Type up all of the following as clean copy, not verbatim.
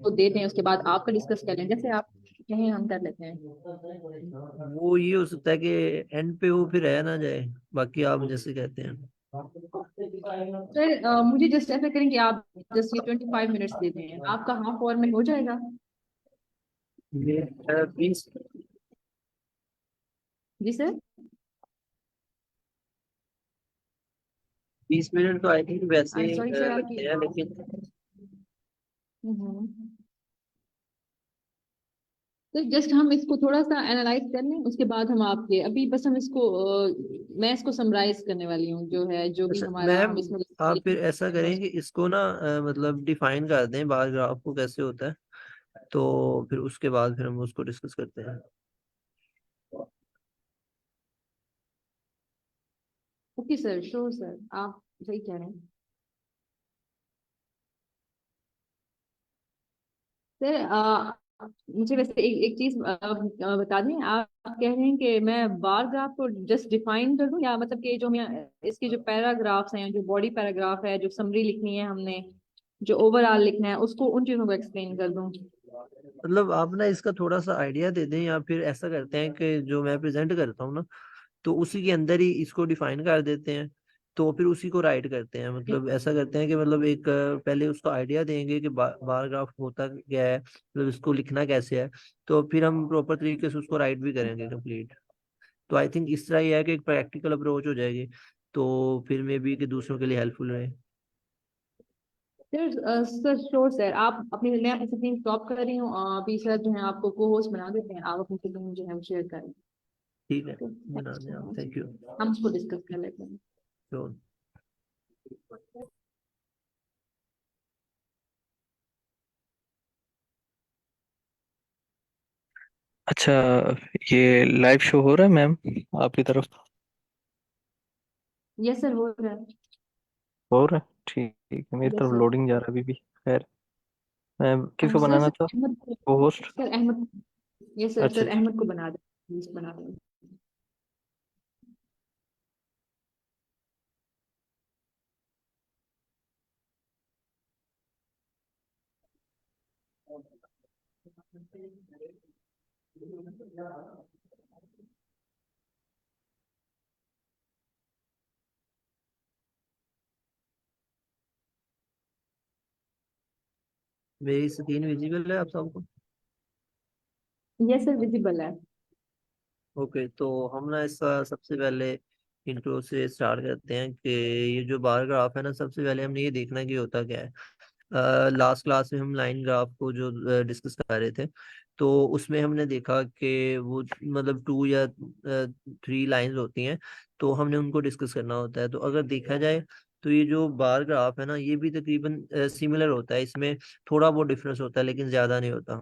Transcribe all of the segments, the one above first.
इसको दे दें, उसके बाद आपका डिस्कस कर लें, जैसे आप कहें हम कर लेते हैं। वो ये हो सकता है कि एंड पे वो फिर रह ना जाए, बाकी आप जैसे कहते हैं। सर मुझे जस्ट ऐसा करें कि आप जस्ट ये 25 मिनट्स दे दें, आपका हाफ आवर में हो जाएगा। ये 20 जी सर। 20 मिनट तो आई थिंक वैसे ही सॉरी सर आपकी। लगते हैं, लेकिन हम्म। तो जस्ट हम इसको थोड़ा सा एनालाइज कर लें, उसके बाद हम आपके अभी बस हम इसको मैं इसको समराइज करने वाली हूँ, जो है जो भी अच्छा हमारा मैम, हम इसमें आप लिखें। फिर ऐसा करें कि इसको ना मतलब डिफाइन कर दें बार ग्राफ को कैसे होता है, तो फिर उसके बाद फिर हम उसको डिस्कस करते हैं। ओके सर, श्योर सर, आप सही कह रहे हैं। सर मुझे वैसे एक चीज बता दें, आप कह रहे हैं कि मैं बार ग्राफ को जस्ट डिफाइन कर दूं, या मतलब कि जो मैं इसके जो पैराग्राफ्स हैं, जो बॉडी पैराग्राफ है, जो समरी लिखनी है हमने, जो ओवरऑल लिखना है, उसको उन चीजों को एक्सप्लेन कर दूं। मतलब आप ना इसका थोड़ा सा आइडिया दे दें, या फिर ऐसा करते हैं कि जो मैं प्रेजेंट करता हूँ ना, तो उसी के अंदर ही इसको डिफाइन कर देते हैं, तो फिर उसी को राइट करते हैं। मतलब ऐसा करते हैं कि मतलब एक पहले उसको आइडिया देंगे कि बार ग्राफ होता क्या है, मतलब इसको लिखना कैसे है, तो फिर हम प्रॉपर तरीके से उसको राइट भी करेंगे कंप्लीट। तो आई थिंक इस तरह ही है कि एक प्रैक्टिकल अप्रोच हो जाएगी, तो फिर मे बी कि दूसरों के लिए हेल्पफुल रहे। सर सर श्योर सर, आप अपनी मैं अपनी स्क्रीन स्टॉप कर रही हूँ, अभी सर जो है आपको को होस्ट बना देते हैं, आप अपनी स्क्रीन जो है वो शेयर करें। ठीक है, थैंक बना यू दें सो आप, मच। Thank you. हम इसको डिस्कस कर लेते हैं। अच्छा, ये लाइव शो हो रहा है मैम आपकी तरफ? यस सर, हो रहा है। हो रहा है, ठीक है। मेरी यस तरफ सर। लोडिंग जा रहा है अभी भी। खैर, मैं किसको सर बनाना सर था अहमद को host? Sir Ahmed, yes sir, अच्छा सर अच्छा। अहमद को बना दे, प्लीज बना दो। मेरी स्क्रीन विजिबल है आप सबको? यस सर, विजिबल है। ओके, तो हम ना इसका सबसे पहले इंट्रो से स्टार्ट करते हैं कि ये जो बार ग्राफ है ना, सबसे पहले हमने ये देखना कि होता क्या है। लास्ट क्लास में हम लाइन ग्राफ को जो डिस्कस कर रहे थे, तो उसमें हमने देखा कि वो मतलब 2 या 3 लाइंस होती हैं, तो हमने उनको डिस्कस करना होता है। तो अगर देखा जाए तो ये जो बार ग्राफ है ना, ये भी तकरीबन सिमिलर होता है, इसमें थोड़ा बहुत डिफरेंस होता है लेकिन ज्यादा नहीं होता।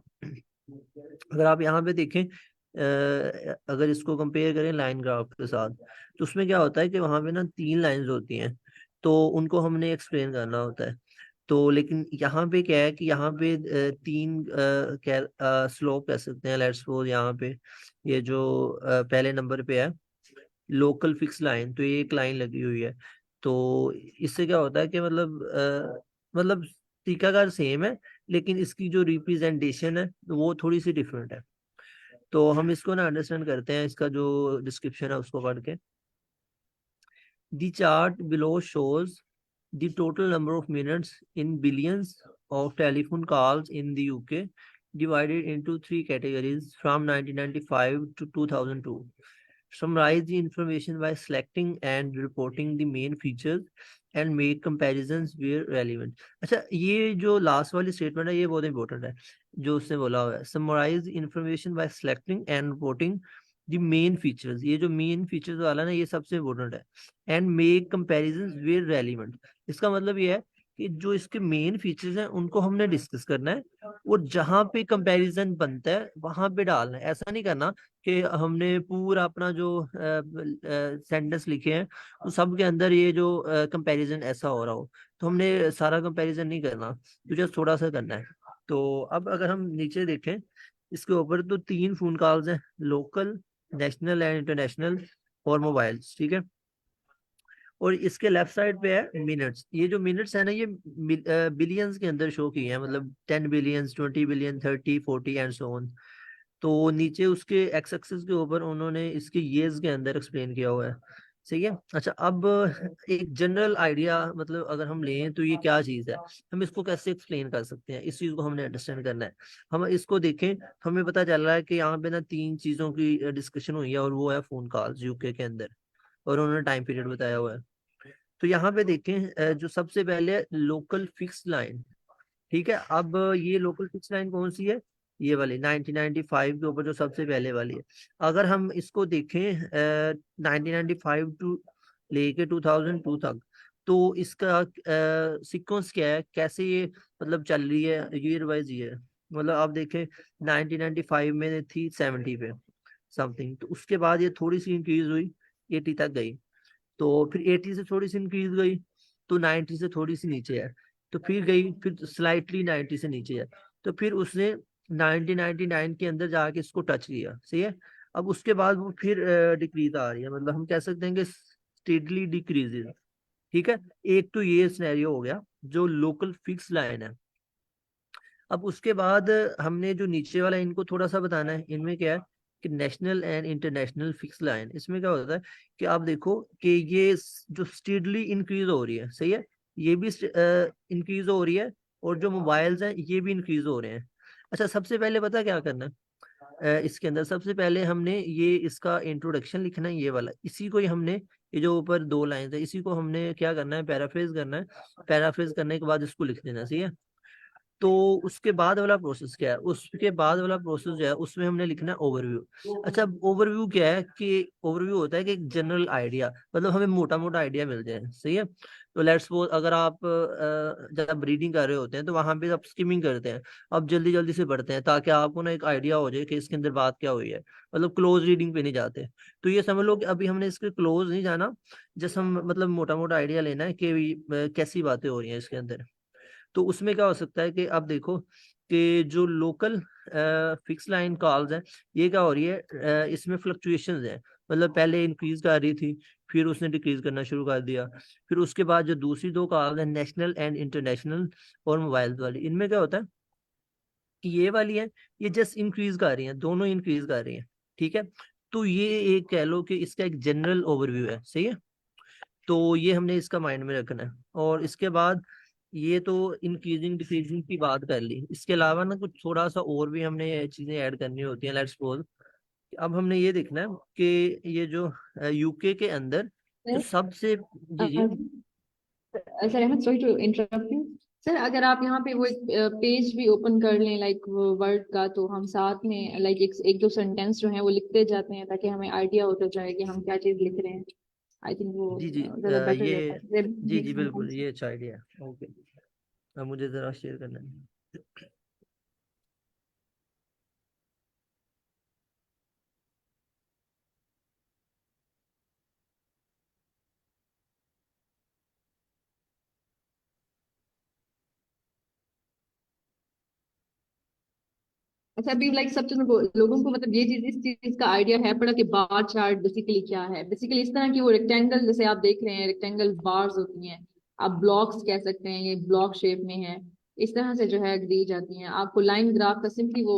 अगर आप यहाँ पे देखें, अगर इसको कंपेयर करें लाइन ग्राफ के साथ, तो उसमें क्या होता है कि वहां पे ना 3 लाइंस होती हैं, तो उनको हमने एक्सप्लेन करना होता है। तो लेकिन यहाँ पे क्या है कि यहाँ पे 3 स्लोप कह सकते हैं, लेट्स सपोज यहाँ पे ये जो पहले नंबर पे है लोकल फिक्स लाइन, तो ये एक लाइन लगी हुई है। तो इससे क्या होता है कि मतलब तरीकाकार सेम है, लेकिन इसकी जो रिप्रेजेंटेशन है वो थोड़ी सी डिफरेंट है। तो हम इसको ना अंडरस्टैंड करते हैं, इसका जो डिस्क्रिप्शन है उसको पढ़ के। The chart below shows the total number of minutes in billions of telephone calls in the UK, divided into 3 categories from 1995 to 2002. Summarize the information by selecting and reporting the main features and make comparisons where relevant. अच्छा, ये जो last वाली statement है ये बहुत important है, जो उसने बोला हुआ है summarise information by selecting and reporting the main features. ये जो मेन फीचर्स वाला ना, ये सबसे इंपॉर्टेंट है। And make comparisons where relevant, इसका मतलब ये है कि जो इसके मेन फीचर्स हैं उनको हमने डिस्कस करना है, और जहां पे कंपैरिजन बनता है वहां पे डालना है। ऐसा नहीं करना कि हमने पूरा अपना जो सेंटेंस लिखे हैं तो सब के अंदर ये जो कंपैरिजन ऐसा हो रहा हो, तो हमने सारा कंपैरिजन नहीं करना, तो जस्ट थोड़ा सा करना है। तो अब अगर हम नीचे देखें इसके ऊपर, तो 3 फोन कॉल्स हैं, लोकल, नेशनल एंड इंटरनेशनल, और मोबाइल्स, ठीक है। और इसके लेफ्ट साइड पे है मिनट्स। ये जो मिनट्स है ना, ये बिलियंस के अंदर शो किए हैं, मतलब 10 billions, 20 billion, 30, 40 and so on. तो नीचे उसके एक्स एक्सिस के ऊपर उन्होंने इसके years के अंदर एक्सप्लेन किया हुआ है। सही है। अच्छा, अब एक जनरल आइडिया मतलब अगर हम लें तो ये क्या चीज़ है, हम इसको कैसे एक्सप्लेन कर सकते हैं, इस चीज़ को हमने अंडरस्टैंड करना है। हम इसको देखें तो हमें पता चल रहा है कि यहाँ पे ना तीन चीज़ों की डिस्कशन हुई है, और वो है फोन कॉल्स यूके के अंदर, और उन्होंने टाइम पीरियड बताया हुआ है। तो यहाँ पे देखें जो सबसे पहले लोकल फिक्स लाइन। ठीक है, अब ये लोकल फिक्स लाइन कौन सी है, ये वाली 1995 के ऊपर जो सबसे पहले वाली है। अगर हम इसको देखें 1995 टू लेके 2002 तक, तो इसका सीक्वेंस क्या है, कैसे ये मतलब चल रही है ईयर वाइज ईयर। मतलब आप देखें 1995 में थी 70 पे समथिंग, तो उसके बाद ये थोड़ी सी इंक्रीज हुई, 80 तक गई। तो फिर 80 से थोड़ी सी इंक्रीज गई, तो 90 से थोड़ी सी नीचे है। तो फिर गई, फिर स्लाइटली 90 से नीचे है। तो फिर उसने 1999 के अंदर जाके इसको टच किया। सही है। अब उसके बाद वो फिर डिक्रीज आ रही है, मतलब हम कह सकते हैं कि स्टेडली डिक्रीजेज। ठीक है। एक तो ये सिनेरियो हो गया जो लोकल फिक्स लाइन है। अब उसके बाद हमने जो नीचे वाला इनको थोड़ा सा बताना है, इनमें क्या है कि national and international fix line. इसमें क्या होता है कि आप देखो कि ये जो स्टीडली इंक्रीज हो रही है, सही है, ये भी इंक्रीज हो रही है, और जो मोबाइल्स हैं ये भी इंक्रीज हो रहे हैं। अच्छा, सबसे पहले पता क्या करना है, इसके अंदर सबसे पहले हमने ये इसका इंट्रोडक्शन लिखना है, ये वाला, इसी को ही हमने, ये जो ऊपर दो लाइन है, इसी को हमने क्या करना है, पैराफ्रेज करना है। पैराफ्रेज करने के बाद इसको लिख देना। सही है। तो उसके बाद वाला प्रोसेस क्या है, उसके बाद वाला प्रोसेस जो है उसमें हमने लिखना है ओवरव्यू। अच्छा, ओवरव्यू क्या है कि ओवरव्यू होता है कि एक जनरल आइडिया, मतलब हमें मोटा मोटा आइडिया मिल जाए। सही है। तो लेट्स सपोज अगर आप जब रीडिंग कर रहे होते हैं तो वहां पे आप स्किमिंग करते हैं, आप जल्दी जल्दी से पढ़ते हैं ताकि आपको ना एक आइडिया हो जाए कि इसके अंदर बात क्या हुई है, मतलब क्लोज रीडिंग पे नहीं जाते। तो ये समझ लो कि अभी हमने इसके क्लोज नहीं जाना, जैसे हम मतलब मोटा मोटा आइडिया लेना है कि कैसी बातें हो रही हैं इसके अंदर। तो उसमें क्या हो सकता है कि आप देखो कि जो लोकल फिक्स लाइन कॉल्स हैं, ये क्या हो रही है, इसमें फ्लक्चुएशंस हैं। मतलब पहले इंक्रीज कर रही थी, फिर उसने डिक्रीज करना शुरू कर दिया। फिर उसके बाद जो दूसरी दो कॉल्स हैं, नेशनल एंड इंटरनेशनल और मोबाइल वाली, इनमें क्या होता है कि ये वाली है, ये जस्ट इंक्रीज कर रही हैं, दोनों इंक्रीज कर रही हैं। ठीक है। तो ये एक कह लो कि इसका एक जनरल ओवरव्यू है। सही है। तो ये हमने इसका माइंड में रखना है। और इसके बाद ये तो इंक्रीजिंग डिक्रीजिंग की बात कर ली, इसके अलावा ना कुछ थोड़ा सा और भी हमने चीजें ऐड करनी होती हैं। लेट्स सपोज अब हमने ये देखना है कि ये जो यूके के अंदर जो सबसे, जी जी, sir Ahmed, sorry to interrupt you. Sir अगर आप यहाँ पे वो एक पेज भी ओपन कर लें लाइक वर्ड का, तो हम साथ में लाइक एक दो सेंटेंस जो है वो लिखते जाते हैं ताकि हमें आइडिया होता जाए कि हम क्या चीज लिख रहे हैं। आई थिंक वो जी जी, ज्यादा बेटर ये, रहता है। जी जी बिल्कुल, ये अच्छा आइडिया है। ओके, अब मुझे जरा शेयर करना है। अच्छा, अभी लाइक सब लोगों को मतलब ये चीज इस चीज का आइडिया है पड़ा कि बार चार्ट बेसिकली क्या है। बेसिकली इस तरह की वो रेक्टेंगल जैसे आप देख रहे हैं, रेक्टेंगल बार्स होती हैं, आप ब्लॉक्स कह सकते हैं, ये ब्लॉक शेप में है, इस तरह से जो है दी जाती हैं। आपको लाइन ग्राफ का सिंपली वो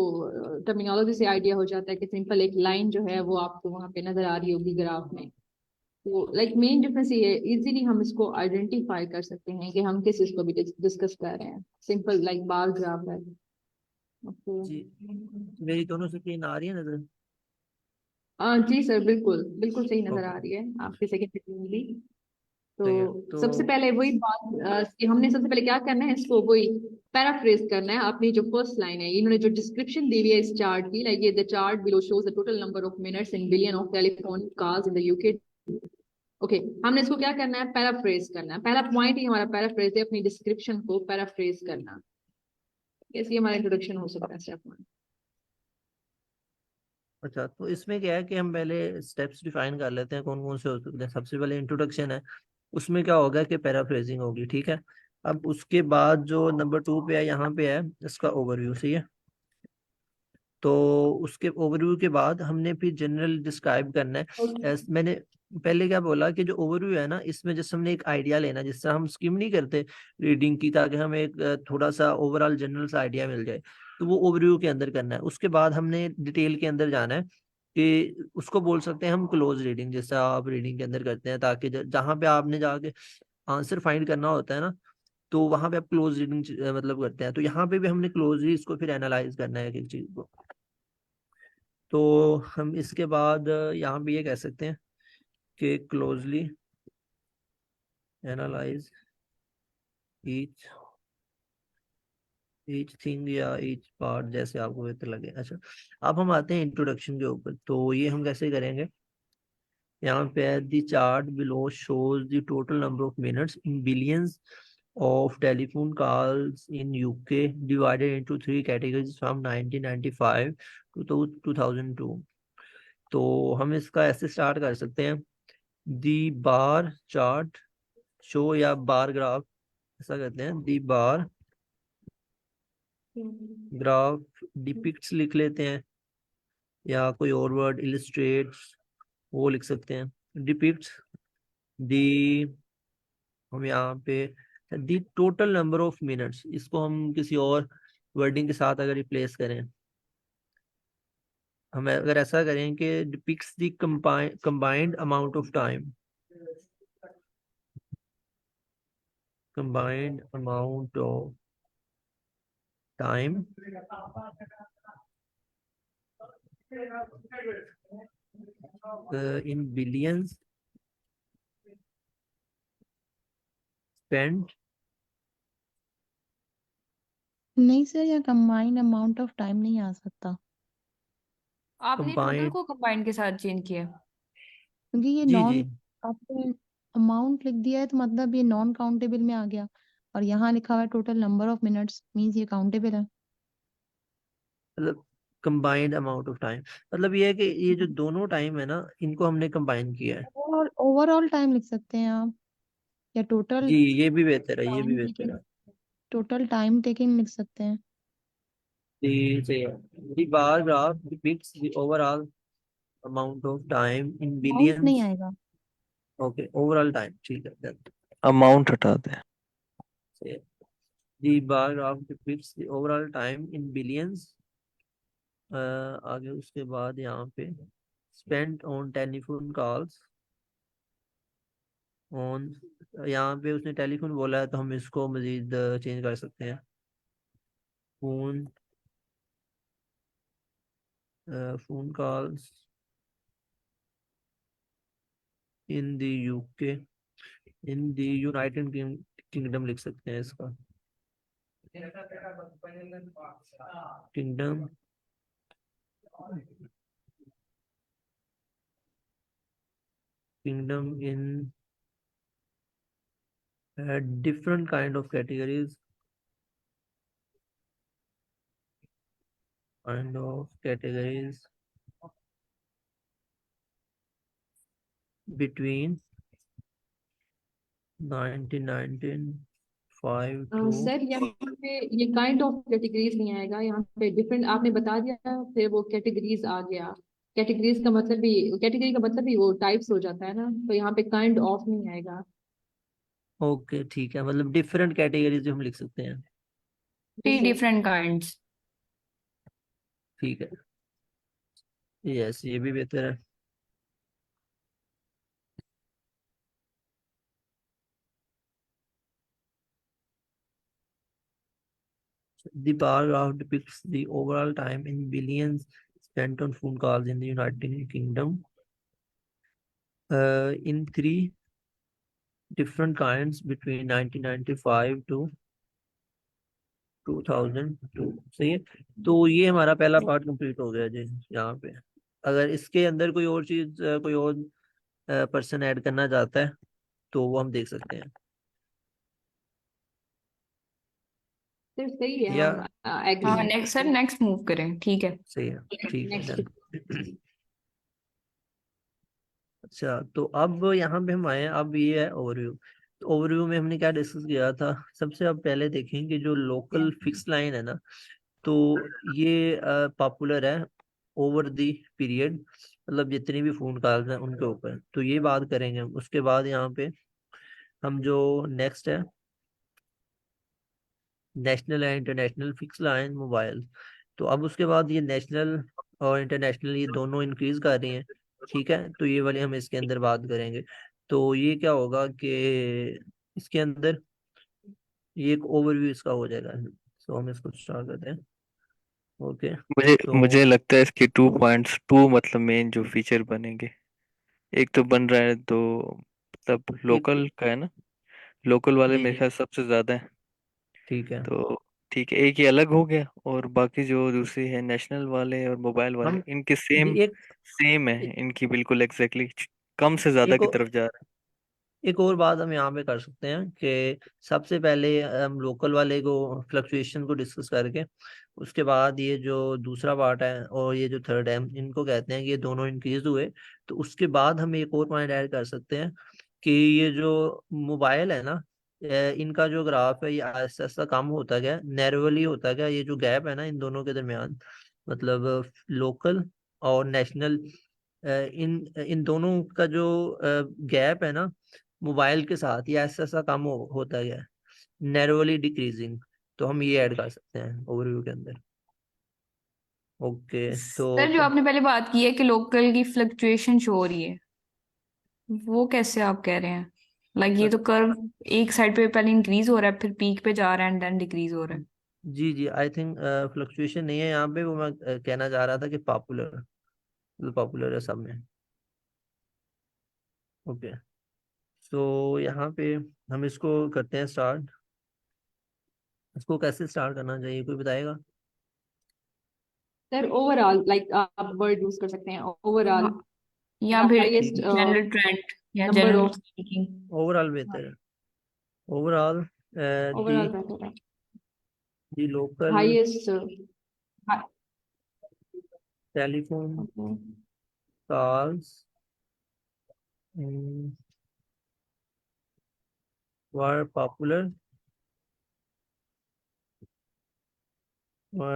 टर्मिनोलॉजी से आइडिया हो जाता है कि सिंपल एक लाइन जो है वो आपको वहां पे नजर आ रही होगी ग्राफ में। तो लाइक मेन डिफरेंस ये है, इजीली हम इसको आइडेंटिफाई कर सकते हैं कि हम किस चीज को भी डिस्कस कर रहे हैं। सिंपल लाइक बार ग्राफ है। ओके। जी, मेरी दोनों स्क्रीन आ रही है नजर? जी सर, बिल्कुल बिल्कुल सही नजर आ ओके, रही है आपकी सेकंड भी। तो सही है। तो सबसे पहले वही बात कि हमने सबसे पहले क्या करना है, इसको वही पैराफ्रेज करना है। अपनी जो फर्स्ट लाइन है, इन्होंने जो डिस्क्रिप्शन दी हुई है इस चार्ट की, लाइक ये the chart below shows the total number of minutes in billion of telephone calls in the UK. Okay, हमने इसको क्या करना है, पैराफ्रेज करना है। पहला पॉइंट ही हमारा पैराफ्रेज है, अपनी डिस्क्रिप्शन को पैराफ्रेज करना। कैसे हमारा इंट्रोडक्शन हो सकता है स्टेप वन। अच्छा, तो इसमें क्या है कि हम पहले स्टेप्स डिफाइन कर लेते हैं कौन कौन से हो सकते हैं। सबसे पहले इंट्रोडक्शन है, उसमें क्या होगा कि पैराफ्रेजिंग होगी। ठीक है। अब उसके बाद जो नंबर 2 पे है, यहाँ पे है इसका ओवरव्यू। सही है। तो उसके ओवरव्यू के बाद हमने फिर जनरल डिस्क्राइब करना है। मैंने पहले क्या बोला कि जो ओवरव्यू है ना, इसमें जैसे हमने एक आइडिया लेना, जिससे हम स्किम नहीं करते रीडिंग की, ताकि हमें एक थोड़ा सा ओवरऑल जनरल सा आइडिया मिल जाए, तो वो ओवरव्यू के अंदर करना है। उसके बाद हमने डिटेल के अंदर जाना है, कि उसको बोल सकते हैं हम क्लोज रीडिंग, जैसे आप रीडिंग के अंदर करते हैं, ताकि जहाँ पे आपने जाके आंसर फाइंड करना होता है ना, तो वहां पे आप क्लोज रीडिंग मतलब करते हैं। तो यहाँ पे भी हमने क्लोजली इसको फिर एनालाइज करना है एक एक चीज को। तो हम इसके बाद यहाँ भी ये कह सकते हैं कि closely analyse each each thing या ईच पार्ट, जैसे आपको बेहतर लगे। अच्छा, अब हम आते हैं इंट्रोडक्शन के ऊपर। तो ये हम कैसे करेंगे, यहाँ पे the chart below shows the total number of minutes in billions of telephone calls in UK divided into three categories from 1995 to 2002। तो हम इसका ऐसे स्टार्ट कर सकते हैं, दी बार चार्ट शो या बार ग्राफ, ऐसा करते हैं, दी बार ग्राफ डिपिक्ट्स लिख लेते हैं, या कोई और वर्ड इलिस्ट्रेट्स वो लिख सकते हैं। डिपिक्ट्स दी, हम यहाँ पे दी टोटल नंबर ऑफ मिनट्स, इसको हम किसी और वर्डिंग के साथ अगर रिप्लेस करें, हम अगर ऐसा करें कि depicts the combined amount of time, combined amount of time in billions spent. नहीं सर, यहाँ कंबाइंड अमाउंट ऑफ टाइम नहीं आ सकता, आपने टोटल कंबाइंड, को कंबाइंड के साथ चेंज किया। क्योंकि ये जी जी, नॉन, आपने अमाउंट लिख दिया है तो मतलब ये नॉन काउंटेबल में आ गया, और यहाँ लिखा हुआ है total number of minutes, means ये काउंटेबल है। मतलब कंबाइंड अमाउंट ऑफ टाइम, मतलब ये है कि ये जो दोनों टाइम है ना, इनको हमने कंबाइन किया है। ओवरऑल ओवरऑल टाइम लिख सकते हैं आप, या टोटल जी, ये भी बेहतर है, ये भी टाइम बेहतर टेकिंग, है। टोटल टाइम टेकिंग लिख सकते हैं। जी सही है। The bar graph depicts the overall amount of time in amount नहीं बिलियंस। आएगा। ओके, ओवरऑल टाइम, ठीक है done। अमाउंट हटा दें। सही है। The bar graph depicts the overall time in billions। आगे उसके बाद यहाँ पे spent on telephone calls on, यहाँ पे उसने टेलीफोन बोला है, तो हम इसको मजीद चेंज कर सकते हैं, phone phone calls in the UK, in the United kingdom लिख सकते हैं इसका, kingdom, kingdom in different kind of categories, kind of categories between 1995 to sir यहाँ पे ये काइंड ऑफ कैटेगरीज नहीं आएगा, यहाँ पे डिफरेंट आपने बता दिया, फिर वो कैटेगरीज आ गया। कैटेगरीज का मतलब भी, कैटेगरी का मतलब भी वो टाइप्स हो जाता है ना, तो यहाँ पे काइंड ऑफ नहीं आएगा। ओके ठीक है, मतलब डिफरेंट कैटेगरीज हम लिख सकते हैं। Three different kinds. ठीक है, यस, ये भी बेहतर है। The bar graph depicts the overall time in billions spent on phone calls in the United Kingdom in three different kinds between 1995 to 2002। सही है। तो ये हमारा पहला पार्ट कंप्लीट हो गया जी। यहाँ पे अगर इसके अंदर कोई और चीज कोई और पर्सन ऐड करना चाहता है, तो वो हम देख सकते हैं, सिर्फ सही है, या हम एग्री हाँ, नेक्स्ट सर, नेक्स्ट मूव करें, ठीक है। सही है, ठीक है नेक्स्ट। डन। अच्छा, तो अब यहाँ पे हम आए हैं, अब ये है ओवरव्यू। तो ओवरव्यू में हमने क्या डिस्कस किया था, सबसे अब पहले देखें कि जो लोकल फिक्स लाइन है ना, तो ये पॉपुलर है ओवर द पीरियड, मतलब जितनी भी फोन कॉल्स हैं उनके ऊपर, तो ये बात करेंगे हम। उसके बाद यहाँ पे हम जो नेक्स्ट है national and international fix line mobile. तो अब उसके बाद ये नेशनल और इंटरनेशनल ये दोनों इंक्रीज कर रही हैं, ठीक है, तो ये वाले हम इसके अंदर बात करेंगे। तो ये क्या होगा कि इसके अंदर ये एक ओवरव्यू इसका हो जाएगा। तो हम इसको स्टार्ट करते हैं। ओके। मुझे तो मुझे लगता है इसके 2.2 मतलब मेन जो फीचर बनेंगे, एक तो बन रहा है तो मतलब एक, लोकल का है ना, लोकल वाले जी मेरे जी, ख्याल सबसे ज्यादा है। ठीक है। तो ठीक है, एक ये अलग हो गया, और बाकी जो दूसरी है नेशनल वाले और मोबाइल वाले, हम इनके जी सेम सेम है, इनकी बिल्कुल एग्जैक्टली कम से ज्यादा एक की तरफ जा रहा एक और बात हम यहाँ पे कर सकते हैं कि सबसे पहले हम लोकल वाले को फ्लक्चुएशन को डिस्कस करके उसके बाद ये जो दूसरा पार्ट है और ये जो थर्ड है इनको कहते हैं कि ये दोनों इंक्रीज हुए। तो उसके बाद हम एक और पॉइंट ऐड कर सकते हैं कि ये जो मोबाइल है ना, इनका जो ग्राफ है ये आहिस्ता आहिस्ता कम होता गया, नैरोली होता गया, ये जो गैप है ना इन दोनों के दरमियान, मतलब लोकल और नेशनल, इन इन दोनों का जो गैप है ना मोबाइल के साथ, ये ऐसा ऐसा कम होता गया, नैरोली डिक्रीजिंग। तो हम ये ऐड कर सकते हैं ओवरव्यू के अंदर। ओके। है। तो सर, जो आपने पहले बात की है कि लोकल की फ्लक्चुएशन शो हो रही है, वो कैसे आप कह रहे हैं? लाइक ये तो कर्व एक साइड पे पहले इंक्रीज हो रहा है, फिर पीक पे जा रहा है एंड देन डिक्रीज हो रहा है। जी जी, आई थिंक फ्लक्चुएशन नहीं है यहाँ पे, वो मैं कहना चाह रहा था कि पॉपुलर, पॉपुलर है सब में। ओके। तो यहाँ पे हम इसको करते हैं स्टार्ट। इसको कैसे स्टार्ट करना चाहिए, कोई बताएगा? सर ओवरऑल लाइक आप वर्ड यूज कर सकते हैं ओवरऑल या द फिर ठीक हाईएस्ट है, जनरल ट्रेंड या number general of, speaking. Overall बेहतर है। ओवरऑल दी ओवरऑल बेहतर है, the local highest. Telephone okay. Calls were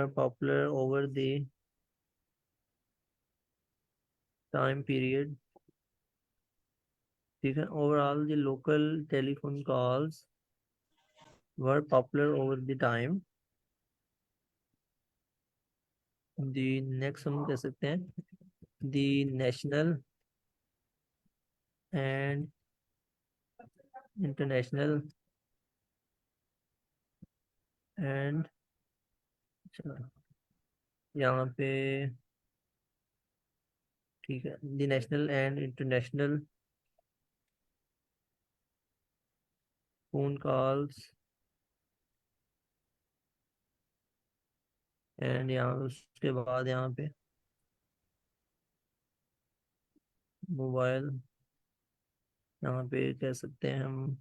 popular over the time period, ठीक है। Overall the local telephone calls were popular over the time। the next हम कह सकते हैं the national and international and, यहाँ पे ठीक है, the national and international phone calls and यहाँ उसके बाद यहाँ पे मोबाइल, यहाँ पे कह सकते हैं हम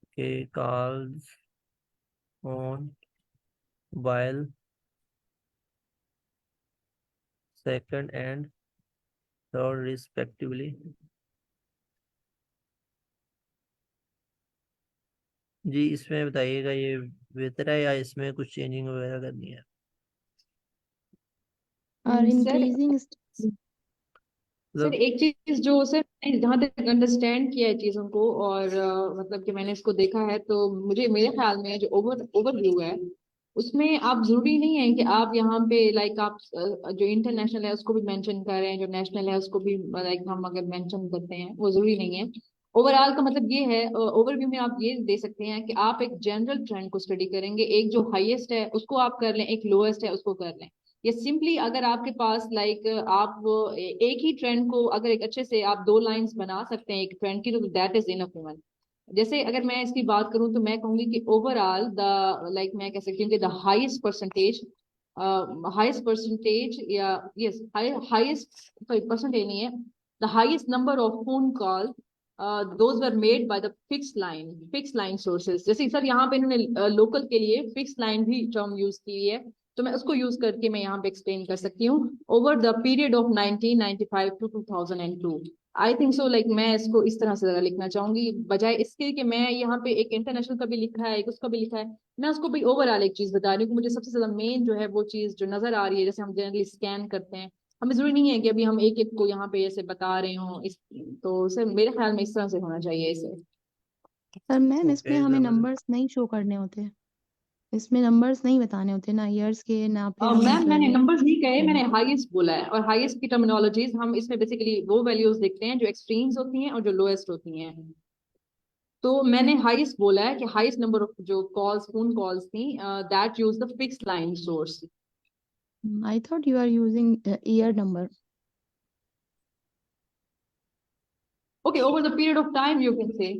कि calls on mobile second and third respectively. जी, इसमें बताइएगा ये बेहतर है या इसमें कुछ चेंजिंग वगैरह करनी है? और सर इंक्रीजिंग सर मतलब एक चीज जो सर मैंने जहाँ तक अंडरस्टैंड किया है चीजों को और मतलब कि मैंने इसको देखा है, तो मुझे मेरे ख्याल में जो ओवरव्यू है उसमें आप जरूरी नहीं है कि आप यहाँ पे लाइक आप जो इंटरनेशनल है उसको भी मेंशन कर रहे हैं, जो नेशनल है उसको भी लाइक हम अगर मेंशन करते हैं वो जरूरी नहीं है। ओवरऑल का मतलब ये है, ओवरव्यू में आप ये दे सकते हैं कि आप एक जनरल ट्रेंड को स्टडी करेंगे, एक जो हाईएस्ट है उसको आप कर लें, एक लोएस्ट है उसको कर लें। ये सिंपली अगर आपके पास लाइक आप एक ही ट्रेंड को अगर एक अच्छे से आप दो लाइंस बना सकते हैं एक ट्रेंड की, तो दैट इज इनफ इवन। जैसे अगर मैं इसकी बात करूं तो मैं कहूंगी कि ओवरऑल द लाइक मैं कह सकती हूँ कि द हाईएस्ट परसेंटेज या यस हाईएस्ट, सॉरी परसेंटेज नहीं है, the highest number of phone call those were made by the fix line sources. जैसे सर यहाँ पे इन्होंने लोकल के लिए फिक्स लाइन भी टर्म यूज की है, तो मैं उसको यूज करके मैं यहाँ पे एक्सप्लेन कर सकती हूँ। Over the period of 1995 to 2002, I think so, like मैं इसको इस तरह से ज्यादा लिखना चाहूंगी, बजाय इसके कि मैं यहाँ पे एक इंटरनेशनल का भी लिखा है, एक उसका भी लिखा है। मैं उसको भी ओवरऑल एक चीज बता रही हूँ कि मुझे सबसे ज्यादा मेन जो है वो चीज जो नजर आ रही है, जैसे हम जनरली स्कैन करते हैं, हमें जरूरी नहीं है कि अभी हम एक एक को यहाँ पे ऐसे बता रहे हो इस, तो सर मेरे ख्याल में इस तरह से होना चाहिए इसे। पर मैम इसमें ओके हमें जबरदस्त। नंबर्स नहीं शो करने होते, इसमें नंबर्स नहीं बताने होते ना, ईयर्स के ना, फिर हम मैम जो मैंने है नंबर्स नहीं कहे, मैंने हाईएस्ट बोला है, और हाईएस्ट की टर्मिनोलॉजीज हम इसमें बेसिकली वो वैल्यूज देखते हैं जो एक्सट्रीम्स होती हैं और जो लोएस्ट होती हैं। तो मैंने हाईएस्ट बोला है कि हाईएस्ट नंबर ऑफ जो कॉल्स, फोन कॉल्स थी, that use the fixed line source. I thought you are using year number. Okay, over the period of time you can say.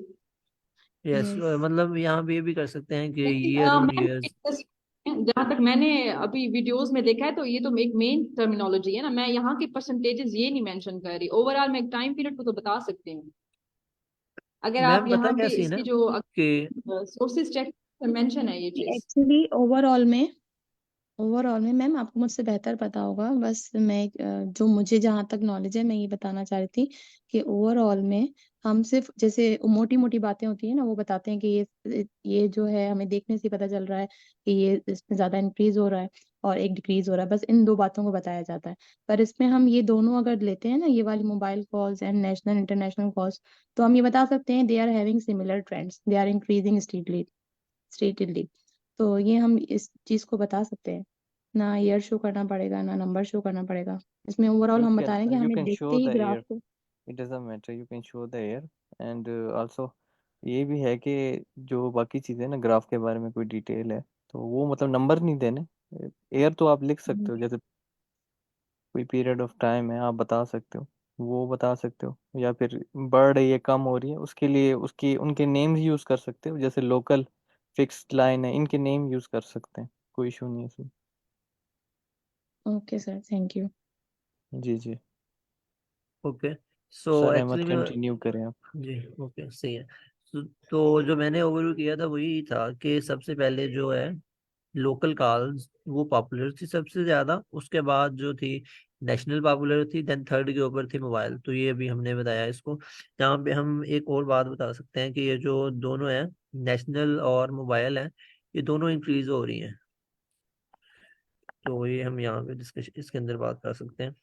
Yes, yes. मतलब यहाँ पे ये भी कर सकते हैं कि लेकिन ईयर ऑन मैम ईयर्स। जहाँ तक मैंने अभी वीडियोस में देखा है, तो ये तो एक मेन टर्मिनोलॉजी है ना, मैं यहाँ के परसेंटेजेस ये नहीं मेंशन कर रही, ओवरऑल मैं टाइम पीरियड को तो बता सकती हूँ। अगर आप मैम पता यहाँ क्या पे सीन है इसकी जो कि सोर्सेज चेक, मेंशन है ये चीज। एक्चुअली ओवरऑल में मैम आपको मुझसे बेहतर पता होगा, बस मैं जो मुझे जहाँ तक नॉलेज है मैं ये बताना चाह रही थी कि ओवरऑल में हम सिर्फ जैसे मोटी मोटी बातें होती है ना, वो बताते हैं कि ये जो है हमें देखने से पता चल रहा है कि ये इसमें ज्यादा इंक्रीज हो रहा है और एक डिक्रीज हो रहा है, बस इन दो बातों को बताया जाता है। पर इसमें हम ये दोनों अगर लेते हैं ना, ये वाली mobile calls and national international calls, तो हम ये बता सकते हैं they are having similar trends, they are increasing steadily. तो ये हम इस चीज को बता सकते हैं, ना ईयर शो करना पड़ेगा ना नंबर शो करना पड़ेगा, इसमें ओवरऑल हम बता रहे हैं कि you हमें can देखते show he the graph year. को। It doesn't matter, you can show the year. And also ये भी है कि जो बाकी चीज़ें ना ग्राफ के बारे में कोई डिटेल है तो वो मतलब नंबर नहीं देने, ईयर तो आप लिख सकते हो, जैसे कोई पीरियड ऑफ टाइम है आप बता सकते हो, वो बता सकते हो, या फिर बढ़ रही है कम हो रही है उसके लिए उसकी उनके नेम्स यूज़ कर सकते हो, जैसे लोकल फिक्स्ड लाइन है इनके नेम यूज़ कर सकते हैं, कोई इशू नहीं है इसमें। Okay sir, thank you. जी जी। Okay. So sir Ahmed actually मैं, कंटिन्यू करें आप। जी ओके सही है। तो जो मैंने ओवरव्यू किया था वही था कि सबसे पहले जो है लोकल कॉल्स वो पॉपुलर थी सबसे ज्यादा, उसके बाद जो थी नेशनल पॉपुलर थी, देन थर्ड के ऊपर थी मोबाइल। तो ये भी हमने बताया इसको। यहाँ पे हम एक और बात बता सकते हैं कि ये जो दोनों है, नेशनल और मोबाइल है, ये दोनों इंक्रीज हो रही हैं। तो ये हम यहाँ पे डिस्कस इसके अंदर बात कर सकते हैं।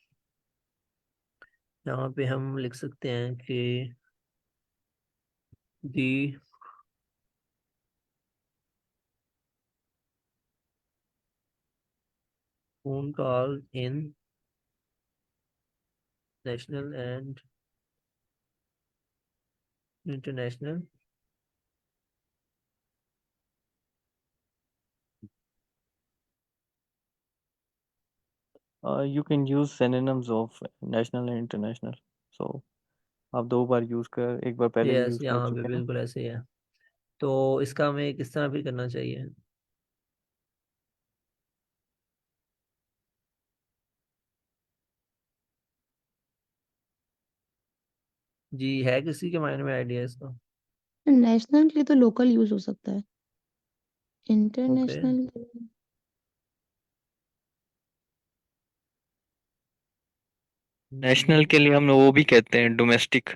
यहाँ पे हम लिख सकते हैं कि the phone call in national and international you can use synonyms of national and international, so आप दो बार यूज कर, एक बार पहले भी यस, यूज कर यहाँ पे चुके हैं ना। बिल्कुल ऐसे ही है। तो इसका हमें किस तरह भी करना चाहिए? जी, है किसी के माइंड में आइडिया इसका? नेशनल के लिए तो लोकल यूज हो सकता है, ओके। इंटरनेशनल। नेशनल के लिए हम वो भी कहते हैं डोमेस्टिक,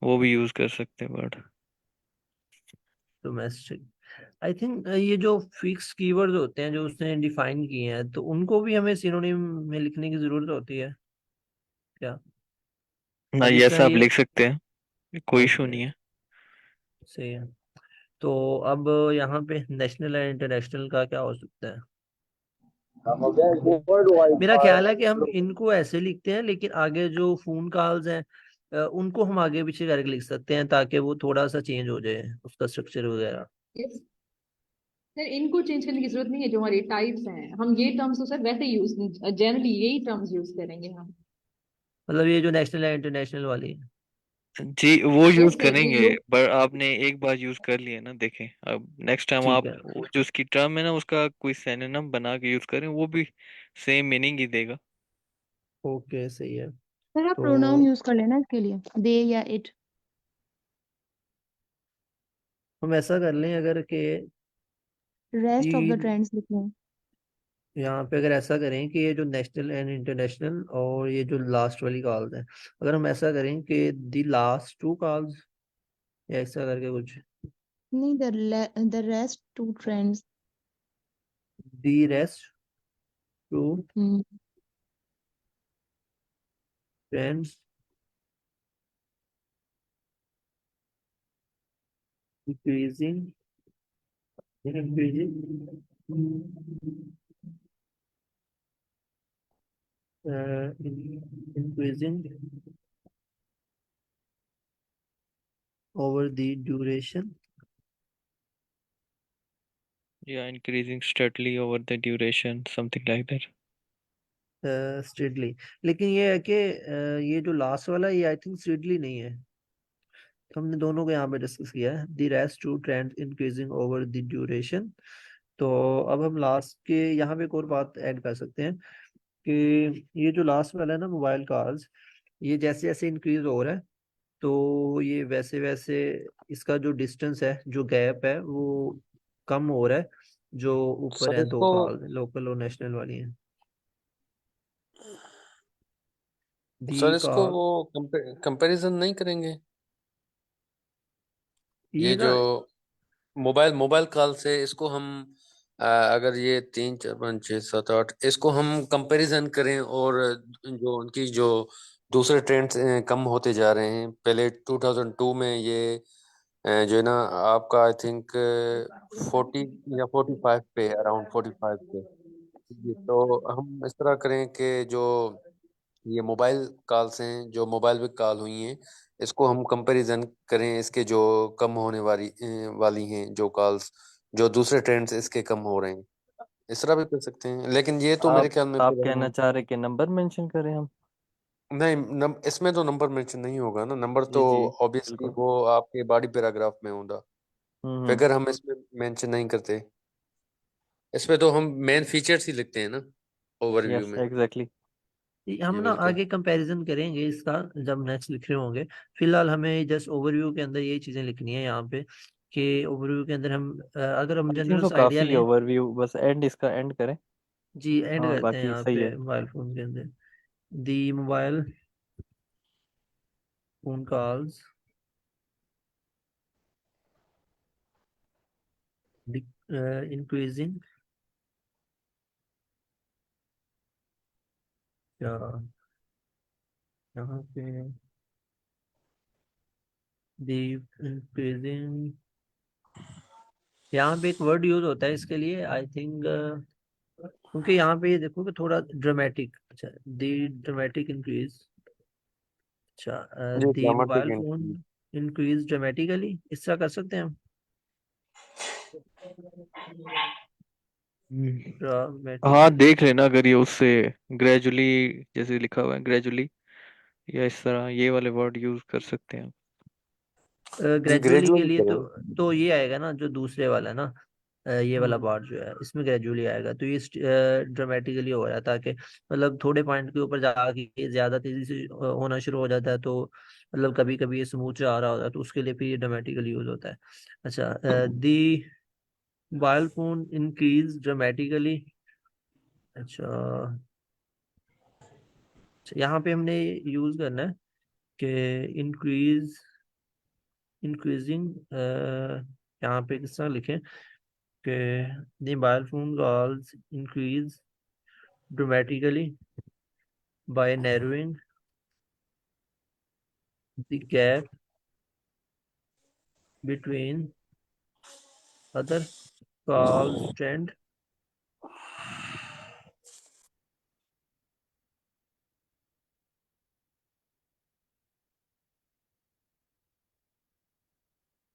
वो भी यूज कर सकते हैं वर्ड। डोमेस्टिक। आई थिंक ये जो फिक्स कीवर्ड्स होते हैं जो उसने डिफाइन किए हैं, तो उनको भी हमें सिनोनिम में लिखने की जरूरत होती है क्या? ना अब ये जिस तरह ऐसा आप ये, लिख सकते हैं, कोई इशू ओके नहीं है। सही है। तो अब यहाँ पे नेशनल एंड इंटरनेशनल का क्या हो सकता है? मेरा ख्याल है कि हम इनको ऐसे लिखते हैं, लेकिन आगे जो फोन कॉल्स हैं उनको हम आगे पीछे करके लिख सकते हैं ताकि वो थोड़ा सा चेंज हो जाए उसका स्ट्रक्चर वगैरह। यस सर, इनको चेंज करने की जरूरत नहीं है, जो हमारे टाइप्स हैं हम ये टर्म्स तो सर वैसे यूज, जनरली यही टर्म्स यूज करेंगे हम। मतलब ये जो नेशनल है इंटरनेशनल वाली है। जी वो यूज यस सर, ये करेंगे, लोग। पर आपने एक बार यूज कर लिया ना, देखें अब नेक्स्ट टाइम ठीक आप है। जो उसकी टर्म है ना उसका कोई सिनोनिम बना के यूज करें, वो भी सेम मीनिंग ही देगा। ओके सही है। सर आप प्रोनाउन तो यूज कर लेना इसके लिए, दे या इट। हम ऐसा कर लें अगर कि rest of the the, trends लिख लें। यहाँ पे अगर ऐसा करें कि ये जो नेशनल एंड इंटरनेशनल और ये जो लास्ट वाली कॉल्स है, अगर हम ऐसा करें कि दी लास्ट टू कॉल्स या ऐसा करके कुछ, नहीं, the rest two trends. The rest two hmm. Trends increasing increasing increasing over the duration, Yeah, increasing steadily over the duration, something like that. steadily। लेकिन ये है कि ये जो लास्ट वाला है, ये आई थिंक steadily नहीं है। तो हमने दोनों को यहाँ पे डिस्कस किया है, the rest two trend increasing over the duration. तो अब हम लास्ट के यहाँ पे एक और बात ऐड कर सकते हैं कि ये जो लास्ट वाला है ना, मोबाइल कॉल्स, ये जैसे जैसे इंक्रीज हो रहा है, तो ये वैसे वैसे इसका जो डिस्टेंस है, जो गैप है, वो कम हो रहा है, जो ऊपर सर है दो इसको कॉल, लोकल और नेशनल वाली हैं। दी सर इसको कॉल, वो कंपैरिजन नहीं करेंगे? ये ये ना, जो मोबाइल मोबाइल कॉल से इसको हम अगर ये 3 4 5 6 7 8 इसको हम कंपैरिजन करें, और जो उनकी जो दूसरे ट्रेंड्स कम होते जा रहे हैं। पहले 2002 में ये जो है ना, आपका आई थिंक 40 या 45 पे, अराउंड 45 पे। तो हम इस तरह करें कि जो ये मोबाइल कॉल्स हैं, जो मोबाइल पे कॉल हुई हैं, इसको हम कंपैरिजन करें इसके जो कम होने वाली हैं जो कॉल्स, जो दूसरे ट्रेंड्स इसके कम हो रहे हैं। इस तरह भी कर सकते हैं, लेकिन ये तो मेरे ख्याल में आप फिर कहना हम चाह रहे कि नंबर मेंशन करें हम? नहीं, इसमें तो नंबर मेंशन नहीं होगा ना। नंबर तो जी जी, ऑब्वियसली बिल्कुल। वो आपके बॉडी पैराग्राफ में होगा। हम्म। फिगर हम इसमें मेंशन नहीं करते। इसमें तो हम मेन फीचर्स ही लिखते हैं ना, ओवरव्यू यस, में। एग्जैक्टली। हम जी ना बिल्कुल। आगे कंपैरिजन करेंगे इसका जब नेक्स्ट लिख रहे होंगे। फिलहाल हमें जस्ट ओवरव्यू के अंदर यही चीजें लिखनी है यहाँ पे, कि ओवरव्यू के अंदर हम अगर हम आई थिंक जनरल तो आइडिया काफी लें। ओवरव्यू, बस एंड इसका एंड करें जी एंड और करते हैं बाकी यहाँ सही पे है। मोबाइल फोन के अंदर, दी मोबाइल फोन कॉल्स इंक्रीजिंग, क्या यहाँ पे दी इंक्रीजिंग, यहाँ पे एक वर्ड यूज होता है इसके लिए आई थिंक, क्योंकि यहाँ पे ये देखो कि थोड़ा ड्रामेटिक, अच्छा दी ड्रामेटिक इंक्रीज, अच्छा जी the dramatic mobile phone and increase dramatically, इस तरह कर सकते हैं हम, हाँ, ड्रामेटिकली। देख लेना अगर ये उससे ग्रेजुअली जैसे लिखा हुआ है ग्रेजुअली, या इस तरह ये वाले वर्ड यूज कर सकते हैं। जी ग्रेजुअली के ग्रेजुअली लिए करें। तो ये आएगा ना जो दूसरे वाला है ना, ये वाला हम्म। पार्ट जो है इसमें ग्रेजुअली आएगा, तो ये ड्रामेटिकली हो रहा है, ताकि मतलब थोड़े पॉइंट के ऊपर जाके ये ज्यादा तेजी से होना शुरू हो जाता है, तो मतलब कभी कभी ये स्मूथ से आ रहा होता है, तो उसके लिए फिर ये ड्रामेटिकली यूज होता है। अच्छा, दी मोबाइल फोन इंक्रीज ड्रामेटिकली, अच्छा, यहाँ पे हमने यूज करना है कि इंक्रीज इंक्रीजिंग, यहाँ पे किस तरह लिखें कि the mobile phone calls increase dramatically by narrowing the gap between other calls trend।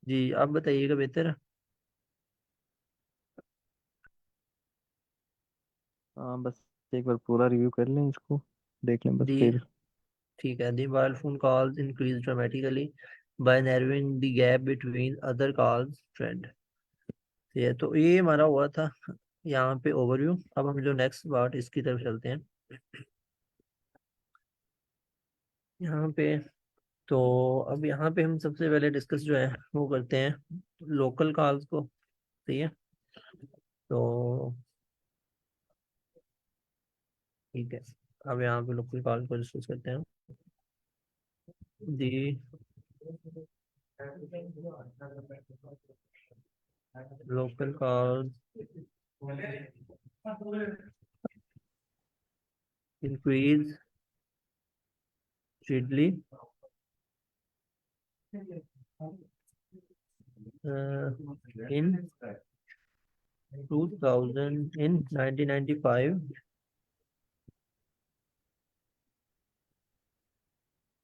जी आप बताइएगा बेहतर है। हाँ, बस एक बार पूरा रिव्यू कर लें इसको, देख लें बस दी फिर। ठीक है, the mobile phone calls increase dramatically by narrowing the gap between other calls trend। ये तो ये हमारा हुआ था यहाँ पे ओवरव्यू। अब हम जो नेक्स्ट पार्ट इसकी तरफ चलते हैं यहाँ पे। तो अब यहाँ पे हम सबसे पहले डिस्कस जो है वो करते हैं लोकल कॉल्स को, सही है। तो ठीक है, अब यहाँ पे लोकल कॉल को डिस्कस करते हैं। दी local calls increase steadily in 1995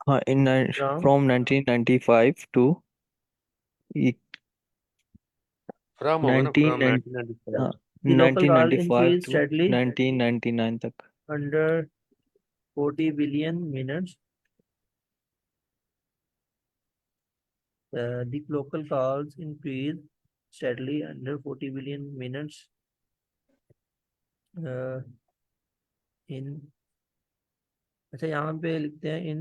हाँ from from 1995 to फ्रॉम होगा ना, फ्रॉम 1990 हाँ 1995। the local call 1995 increased to steadily 1999 तक। under 40 billion minutes. The local calls increased steadily under 40 billion minutes in, अच्छा यहाँ पे लिखते हैं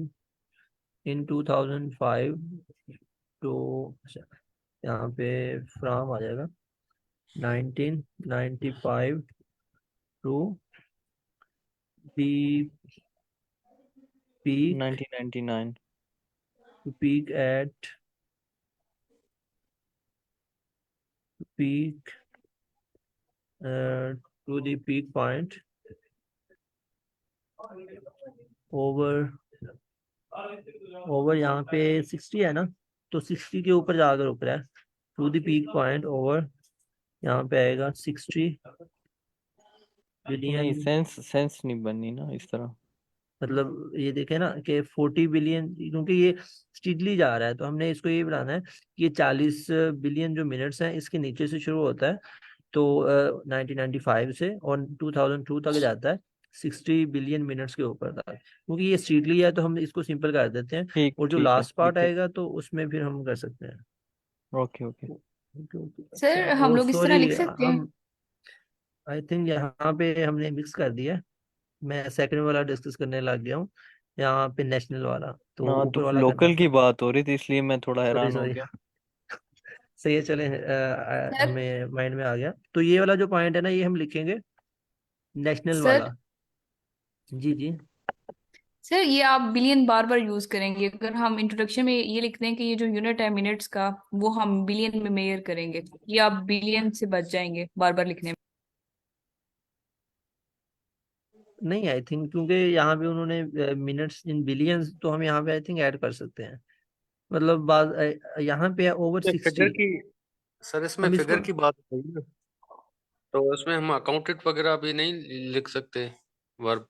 in 2005 to, यहाँ पे फ्रॉम आ जाएगा 1995 to the peak 1999 to peak at peak to the peak point over यहाँ पे 60 है ना, तो 60 के ऊपर जाकर रुक रहा है। To the peak point over, यहाँ पे आएगा 60 नहीं, बिलियन। सेंस नहीं बननी ना इस तरह। मतलब ये देखे ना कि 40 बिलियन, क्योंकि ये स्टीडली जा रहा है, तो हमने इसको ये बनाना है कि ये 40 बिलियन जो मिनट्स हैं इसके नीचे से शुरू होता है, तो 1995 से और 2002 तक जाता है 60 बिलियन मिनट्स के ऊपर तक। क्योंकि ये स्ट्रीटली है तो हम इसको सिंपल कर देते हैं, ठीक और जो ठीक है लास्ट पार्ट ठीक है। आएगा तो उसमें फिर हम कर सकते हैं। Okay okay. सर अच्छा, हम ओ लोग इस तरह सॉरी, लिख सकते हैं। हम आई थिंक यहाँ पे हमने मिक्स कर दिया है। मैं सेकंड वाला डिस्कस करने लग गया हूँ, यहाँ पे नेशनल वाला, तो हाँ ऊपर तो वाला करना लोकल की था। बात हो रही थी इसलिए मैं थोड़ा सॉरी हैरान हो सॉरी, गया। सही है, चले सर हमें माइंड में आ गया। तो ये वाला जो पॉइंट है ना, ये हम लिखेंगे नेशनल सर वाला। जी जी। सर ये आप बिलियन बार बार यूज करेंगे। अगर हम इंट्रोडक्शन में ये लिखते हैं कि ये जो यूनिट है मिनट्स का, वो हम बिलियन में मेजर करेंगे, ये आप बिलियन से बच जाएंगे बार बार लिखने में। नहीं, आई थिंक क्योंकि यहाँ पे उन्होंने मिनट्स इन बिलियंस, तो हम यहाँ पे आई थिंक ऐड कर सकते हैं। मतलब यहाँ पे है ओवर फिगर 60। की, सर इसमें हम इसको, फिगर की बात है ना, तो उसमें हम अकाउंटेंट वगैरह भी नहीं लिख सकते वर्ब।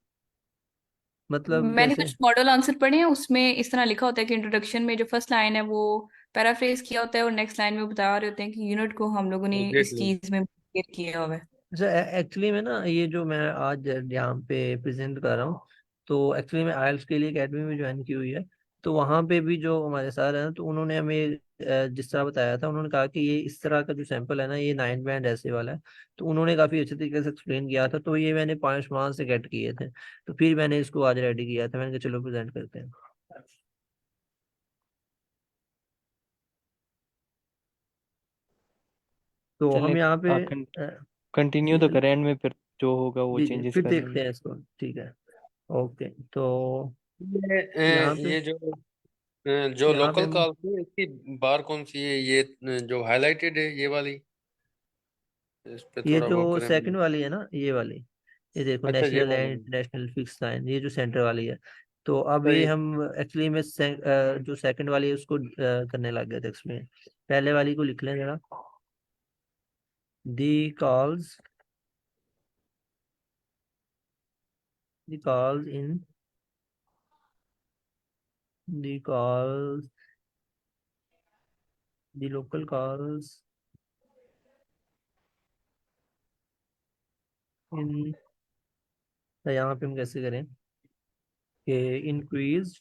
मतलब मैंने कैसे? कुछ मॉडल आंसर पढ़े हैं, उसमें इस तरह लिखा होता है कि इंट्रोडक्शन में जो फर्स्ट लाइन है वो पैराफ्रेज किया होता है, और नेक्स्ट लाइन में बता रहे होते हैं कि यूनिट को हम लोगों ने इस एग्जैक्टली। चीज में मेजर किया हुआ है। अच्छा, एक्चुअली में ना, ये जो मैं आज यहाँ पे प्रेजेंट कर रहा हूँ, तो एक्चुअली मैं आइल्स के लिए एकेडमी में ज्वाइन की हुई है। तो वहाँ पे भी जो हमारे सर हैं, तो उन्होंने हमें जिस तरह बताया था, उन्होंने कहा कि ये इस तरह का जो सैंपल है ना, ये 9 बैंड ऐसे वाला है। तो उन्होंने काफ़ी अच्छे तरीके से एक्सप्लेन किया था, तो ये मैंने 5 वहाँ से गेट किए थे। तो फिर मैंने इसको आज रेडी किया था, मैंने कहा चलो प्रेजेंट करते हैं। तो चले हम यहाँ पे कंटिन्यू तो करें, एंड में फिर जो होगा वो जी जी, चेंजेस फिर कर देखते लेंगे। हैं इसको, ठीक है। ओके, तो यहाँ ये पे ये जो यहाँ पे लोकल हम, कॉल थी, इसकी बार कौन सी है? ये जो हाईलाइटेड है ये वाली, इस पे ये थोड़ा जो वो करें। सेकंड वाली है ना, ये वाली, ये देखो, अच्छा, ये नेशनल वाला एंड है। इंटरनेशनल फिक्स लाइन, ये जो सेंटर वाली है। तो अब ये सही। हम एक्चुअली में जो सेकंड वाली है उसको करने लग गए थे इसमें। पहले वाली को लिख लें जरा। The calls the calls in the calls the local calls in, यहाँ पे हम कैसे करें कि इंक्रीज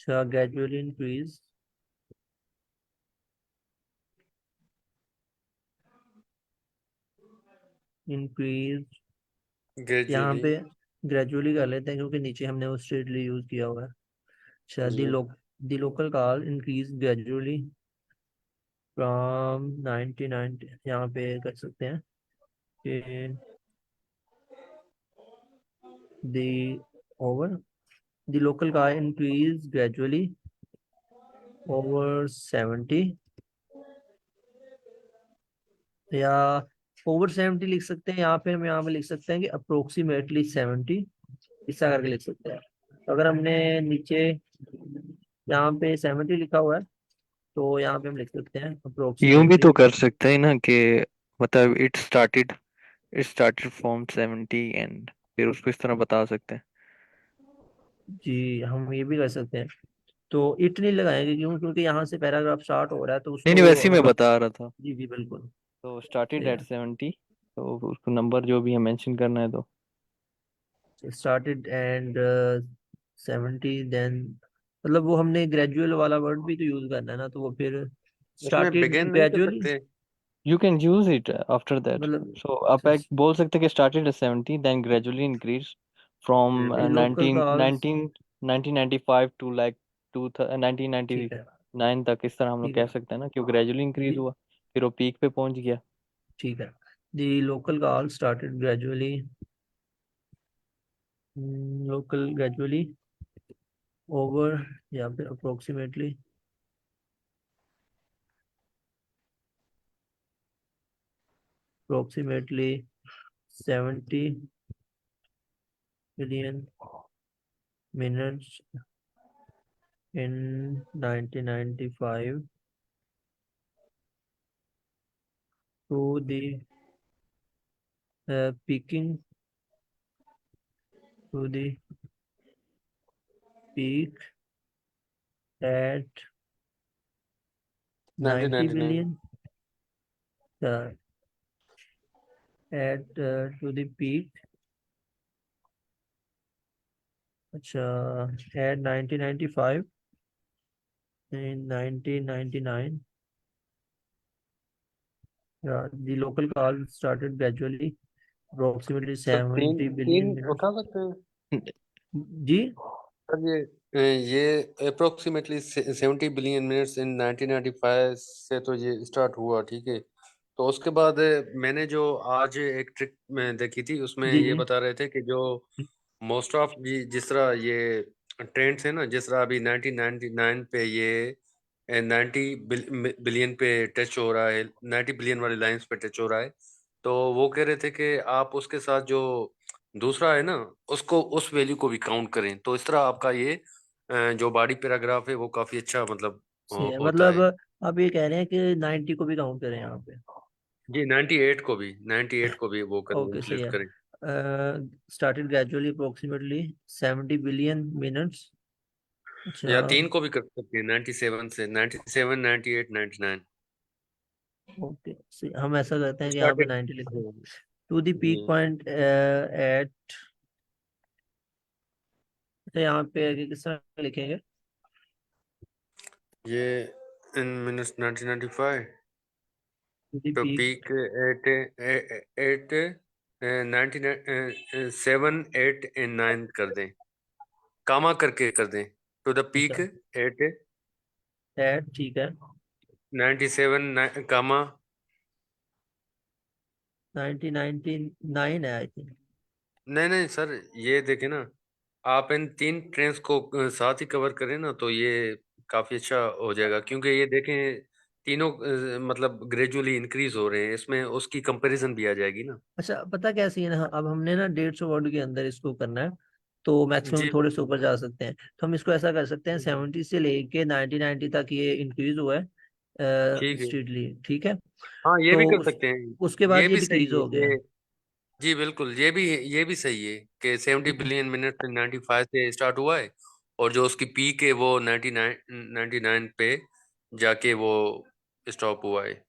ग्रेजुअली इंक्रीज इंक्रीज, यहाँ ग्रेजुअली। पे ग्रेजुअली कर लेते हैं क्योंकि नीचे हमने वो स्ट्रेटली यूज किया हुआ है। अच्छा, जी। The local call increase gradually from 90 यहाँ पे कर सकते हैं कि the over the local car increase gradually over 70 या ओवर 70 लिख सकते हैं, या फिर हम यहाँ पे लिख सकते हैं कि अप्रोक्सीमेटली 70, इस तरह करके लिख सकते हैं। तो अगर हमने नीचे यहाँ पे 70 लिखा हुआ है तो यहाँ पे हम लिख सकते हैं यूं भी तो अप्रोक्सीमेटली। कर सकते हैं ना कि मतलब इट स्टार्टेड फ्रॉम 70 एंड फिर उसको इस तरह बता सकते हैं। जी हम ये भी कर सकते हैं। तो इट नहीं लगाएंगे, क्यों? क्योंकि यहाँ से पैराग्राफ स्टार्ट हो रहा है तो नहीं नहीं, उसको वैसे ही मैं हम। बता रहा था। जी जी बिल्कुल तो स्टार्टेड सही एट 70, तो उसको नंबर जो भी है मेंशन करना है तो। है। स्टार्टेड एंड 70 देन, मतलब वो हमने ग्रेजुअल वाला वर्ड भी तो यूज करना है ना, तो वो फिर इसमें स्टार्टेड बिगिन नहीं कर ग्रेजुअली, सकते? You can use it after that. मतलब सो आप एक बोल सकते हैं कि started at 70 then gradually increase from local 19 calls. 1995 to like ठीक है 1999 तक, इस तरह हम लोग ठीक कह है सकते हैं ना, क्यों ग्रेजुअली इंक्रीज जी हुआ फिर वो पीक पे पहुंच गया। ठीक है। The local call started gradually, local gradually over, या फिर approximately approximately 70 billion minutes in 1995 to the peaking to the peak at 90 1999। billion, uh, at to the peak, अच्छा, at 1995 in 1999, the local call started gradually approximately तो तीन 70 billion तीन minutes। उठा सकते हैं जी sir? ये अप्रोक्सीमेटली 70 बिलियन मिनट्स इन 1995 से तो ये स्टार्ट हुआ, ठीक है। तो उसके बाद मैंने जो आज एक ट्रिक में देखी थी, उसमें जी ये जी बता रहे थे कि जो मोस्ट ऑफ जिस तरह ये ट्रेंड्स है ना, जिस तरह अभी 1999 पे ये 90 बिलियन पे टच हो रहा है, 90 बिलियन वाली लाइंस पे टच हो रहा है। तो वो कह रहे थे कि आप उसके साथ जो दूसरा है ना, उसको उस वैल्यू को भी काउंट करें, तो इस तरह आपका ये जो बॉडी पैराग्राफ है वो काफी अच्छा मतलब सही है, होता मतलब है। आप ये कह रहे हैं कि 90 को भी काउंट करें यहाँ पे। जी 98 को भी वो करें, ओके सही इंक्लूड है। करें। Started gradually approximately 70 billion minutes. या अच्छा तीन को भी कर सकते हैं, 97 से 97, 98, 99 ओके सही, हम ऐसा करते हैं कि यहाँ पे स्टार्टेड। 90 लिखते हैं। To the peak point at, अच्छा यहाँ पे आगे किस तरह लिखेंगे? ये इन मिनट्स 1995 टू द तो peak, peak at at 99 7 8 and 9 कर दें, कामा करके कर दें। टू द अच्छा पीक एट एट, ठीक है। 97 कामा। 1999 है आई थिंक। नहीं नहीं सर, ये देखें ना, आप इन तीन ट्रेंड्स को साथ ही कवर करें ना, तो ये काफी अच्छा हो जाएगा, क्योंकि ये देखें तीनों मतलब ग्रेजुअली इंक्रीज हो रहे हैं, इसमें उसकी कंपैरिजन भी आ जाएगी ना। अच्छा पता क्या सीन है, अब हमने ना 150 वर्ड के अंदर इसको करना है, तो मैक्सिमम जी थोड़े से ऊपर जा सकते हैं। तो हम इसको ऐसा कर सकते हैं 70 से लेके 1990 तक ये इंक्रीज हुआ है ठीक है। स्ट्रीटली, ठीक है। हाँ ये तो भी कर सकते हैं। उसके बाद ये ये भी सही डिक्रीज है हो गया है। कि जी बिल्कुल, ये भी सही है कि 70 बिलियन मिनट 95 से स्टार्ट हुआ है, और जो उसकी पीक है वो 99 पे जाके वो स्टॉप हुआ है,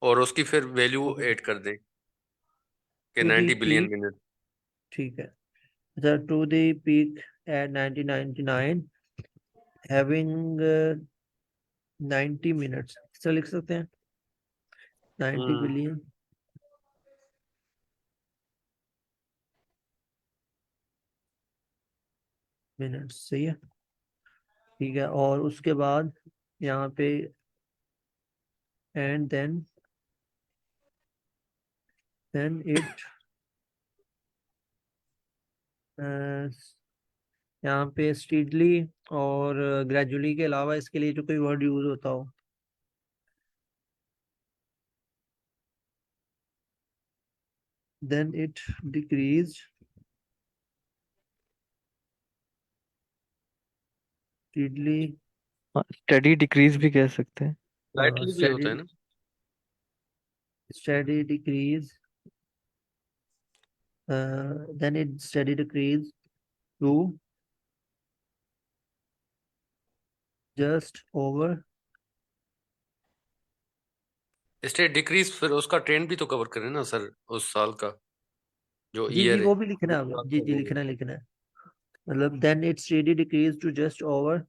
और उसकी फिर वैल्यू ऐड कर दें कि to the 90 billion peak, minute. ठीक है। अच्छा to the peak at 1999 having 90 minutes, इसे लिख सकते हैं 90 हम्म बिलियन मिनट्स, सही है। ठीक है, और उसके बाद यहाँ पे and then it यहाँ पे स्टीडली और ग्रेजुअली के अलावा इसके लिए जो कोई वर्ड यूज होता हो। then it decreased steadily study decrease भी कह सकते हैं। स्लाइटली भी होता है ना। steady decrease then it steady decrease to just over state decrease, फिर उसका ट्रेंड भी तो कवर करें ना सर, उस साल का जो जी ईयर है, वो भी लिखना उस है साल जी का जी वो। लिखना है मतलब then it steady decreased to just over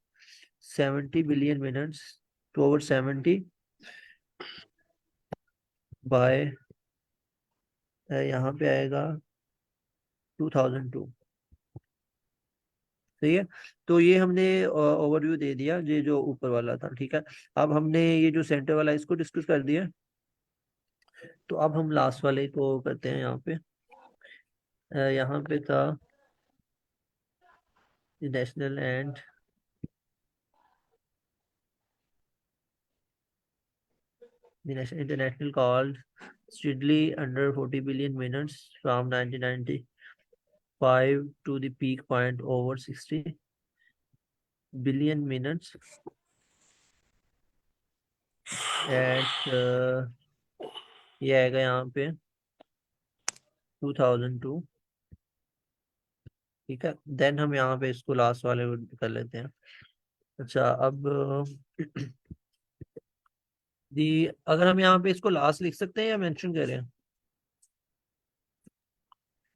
70 billion minutes to over 70 by यहाँ पे आएगा 2002। सही है। तो ये हमने ओवरव्यू दे दिया, ये जो ऊपर वाला था, ठीक है। अब हमने ये जो सेंटर वाला इसको डिस्कस कर दिया, तो अब हम लास्ट वाले को करते हैं। यहाँ पे यहाँ पे था national and international called steadily under 40 billion minutes from 1995 to the peak point over 60 billion minutes at ये आएगा यहाँ पे 2002। ठीक है, देन हम यहाँ पे इसको लास्ट वाले को कर लेते हैं। अच्छा, अब दी अगर हम यहाँ पे इसको लास्ट लिख सकते हैं या मेंशन करें?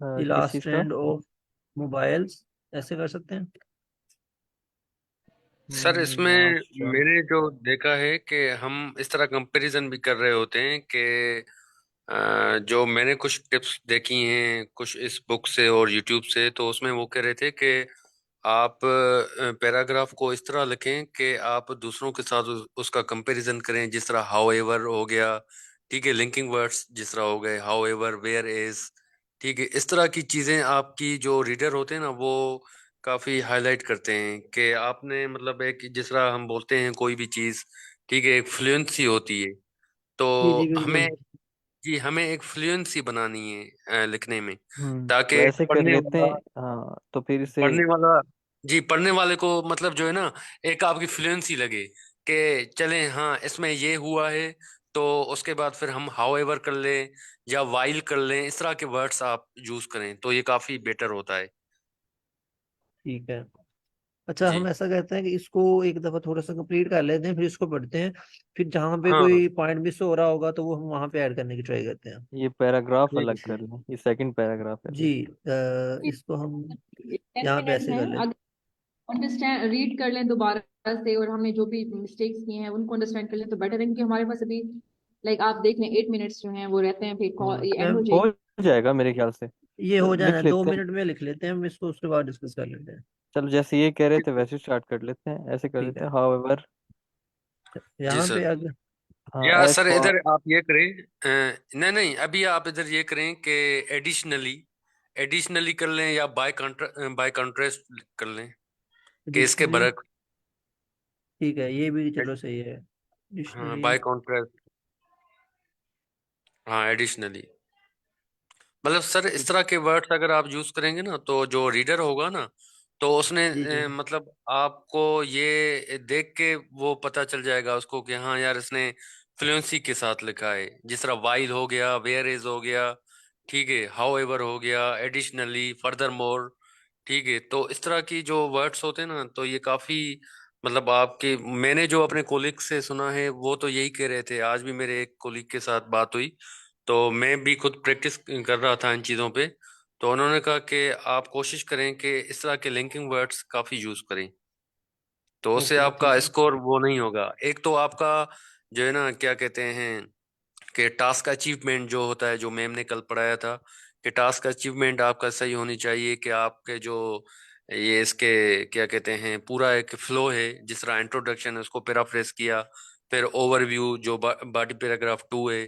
द किस लास्ट चीज का? ट्रेंड ऑफ मोबाइल्स, ऐसे कर सकते हैं। सर इसमें लास्ट ट्रेंड। मैंने जो देखा है कि हम इस तरह कंपैरिजन भी कर रहे होते हैं कि जो मैंने कुछ टिप्स देखी हैं कुछ इस बुक से और यूट्यूब से, तो उसमें वो कह रहे थे कि आप पैराग्राफ को इस तरह लिखें कि आप दूसरों के साथ उसका कंपैरिजन करें, जिस तरह हाउ एवर हो गया, ठीक है, लिंकिंग वर्ड्स जिस तरह हो गए, हाउ एवर, वेयर इज, ठीक है, इस तरह की चीजें आपकी जो रीडर होते हैं ना वो काफी हाईलाइट करते हैं कि आपने मतलब एक जिस तरह हम बोलते हैं कोई भी चीज, ठीक है, एक फ्लुएंसी होती है, तो जी जी हमें, बिल्कुल। जी हमें एक फ्लुएंसी बनानी है लिखने में, तो ताकि ऐसे कर लेते हैं। हाँ, तो फिर इसे पढ़ने वाला, जी पढ़ने वाले को मतलब जो है ना एक आपकी फ्लुएंसी लगे कि चलें हाँ इसमें ये हुआ है, तो उसके बाद फिर हम हाउ एवर कर लें या वाइल कर लें, इस तरह के वर्ड्स आप यूज करें तो ये काफी बेटर होता है। ठीक है। अच्छा, जी हम ऐसा करते हैं कि इसको एक दफा थोड़ा सा कंप्लीट कर लेते हैं, फिर इसको पढ़ते हैं, फिर जहाँ पे हाँ कोई पॉइंट मिस हो रहा होगा तो वो हम वहाँ पे ऐड करने की ट्राई करते हैं। ये पैराग्राफ ठीक अलग है कर ठीक लें, ये सेकंड पैराग्राफ है जी, अभी। इसको हम 10 यहाँ पे मिनट ऐसे है, कर लें। अगर अंडरस्टैंड रीड कर लें दोबारा से और हमने जो भी मिस्टेक्स किए हैं उनको अंडरस्टैंड कर लें तो बेटर है, क्योंकि हमारे पास अभी लाइक आप देख लें 8 मिनट्स जो हैं वो रहते हैं, फिर कॉल ये एंड हो हो जाएगी। जाएगा मेरे ख्याल से। ये हो जाना लिख है, दो लेते हैं। मिनट में लिख लेते हैं हम इसको, उसके बाद डिस्कस कर लेते हैं। चलो, जैसे ये कह रहे थे वैसे स्टार्ट कर लेते हैं, ऐसे कर ठीक लेते है। हैं। हाउएवर, जी यहाँ पे सर। अगर हाँ, या एज सर फॉर। इधर आप ये करें, नहीं नहीं अभी आप इधर ये करें कि एडिशनली, एडिशनली कर लें या बाय कॉन्ट्रास्ट कर लें कि इसके एडिशनली, बरक। ठीक है, ये भी चलो सही है। हाँ एडिशनली, बाय कॉन्ट्रास्ट, हाँ एडिशनली, मतलब सर इस तरह के वर्ड्स अगर आप यूज करेंगे ना तो जो रीडर होगा ना तो उसने जी जी मतलब आपको ये देख के वो पता चल जाएगा उसको कि हाँ यार इसने फ्लुएंसी के साथ लिखा है, जिस तरह वाइल हो गया, वेयर इज हो गया, ठीक है, हाउ एवर हो गया, एडिशनली, फर्दर मोर, ठीक है, तो इस तरह की जो वर्ड्स होते हैं ना तो ये काफी मतलब आपके, मैंने जो अपने कोलिग से सुना है वो तो यही कह रहे थे, आज भी मेरे एक कोलिग के साथ बात हुई तो मैं भी खुद प्रैक्टिस कर रहा था इन चीज़ों पे, तो उन्होंने कहा कि आप कोशिश करें कि इस तरह के लिंकिंग वर्ड्स काफ़ी यूज़ करें, तो उससे ओके आपका ठीक है। स्कोर वो नहीं होगा। एक तो आपका जो है ना क्या कहते हैं कि टास्क अचीवमेंट जो होता है, जो मैम ने कल पढ़ाया था कि टास्क अचीवमेंट आपका सही होनी चाहिए, कि आपके जो ये इसके क्या कहते हैं पूरा एक फ्लो है, जिस तरह इंट्रोडक्शन है उसको पैराफ्रेज किया, फिर ओवरव्यू जो बॉडी पैराग्राफ 2 है,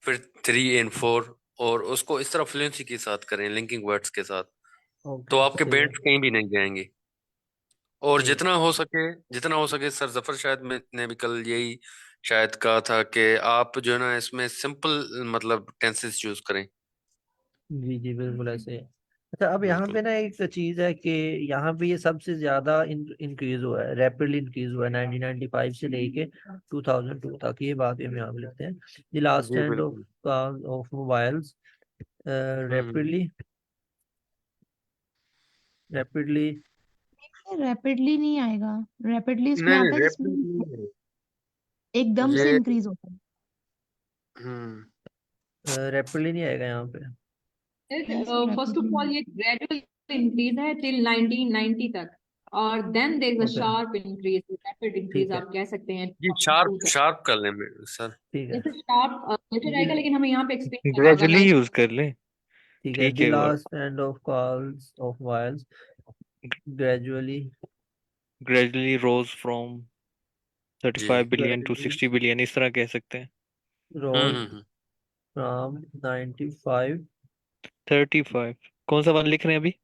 फिर 3 एंड 4, और उसको इस तरह फ्लुएंसी के साथ करें, लिंकिंग वर्ड्स के साथ, तो ओके आपके सही है। बैंड्स कहीं भी नहीं जाएंगे। और सही है। जितना हो सके सर, जफर शायद ने भी कल यही शायद कहा था कि आप जो है ना इसमें सिंपल मतलब टेंसेस चूज करें। जी जी बिल्कुल ऐसे है। अच्छा अब यहाँ बिल्कुल पे ना एक चीज है कि यहाँ पे ये सबसे ज्यादा इंक्रीज हुआ है, रैपिडली इंक्रीज हुआ है 1995 से लेके 2002 तक। ये बात हम यहाँ पे लिखते हैं। द लास्ट जी एंड बिल्कुल। Of mobiles hmm. Rapidly rapidly rapidly नहीं आएगा। रैपिडली इसमें नहीं नहीं, आता है रैपिड जिसमें नहीं है एकदम से ये। इंक्रीज होता है। हम्म। रैपिडली नहीं आएगा यहाँ पे। कैसे फर्स्ट ऑफ रैपिडली? ऑल ये ग्रेजुअल इंक्रीज है टिल 1990 तक, और then there is a okay sharp increase, rapid increase ठीक है। आप कह सकते हैं जी 2002 शार्प तक। शार्प कर लें सर। ठीक है। जैसे शार्प लेटर आएगा, लेकिन हमें यहाँ पे एक्सप्लेन करना होगा ग्रेजुअली यूज कर ले। ठीक है। ठीक द है। और last end of calls of vials gradually gradually rose from जी 35 बिलियन टू gradually 60 बिलियन, इस तरह कह सकते हैं। rose from 95। 35 कौन सा वन लिख रहे हैं अभी?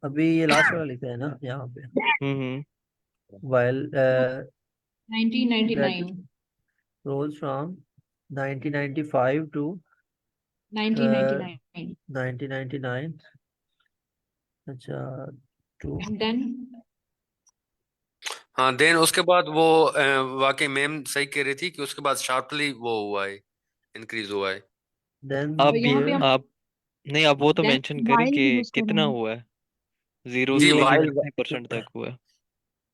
अभी ये लास्ट वाला लिखा है ना यहाँ पे। हम्म। while 1999। rose from 1995 to 1999 1999। अच्छा टू एंड देन हाँ, देन उसके बाद वो वाकई मैम सही कह रही थी कि उसके बाद शार्पली वो हुआ है, इंक्रीज हुआ है। then आप भी यहाँ पे there हम आप नहीं, आप वो तो देन मेंशन करें वाइल कि भी यूज कितना करेंगे। हुआ है, 0 जी से लेके वाइल, कितने परसेंट तक हुआ है।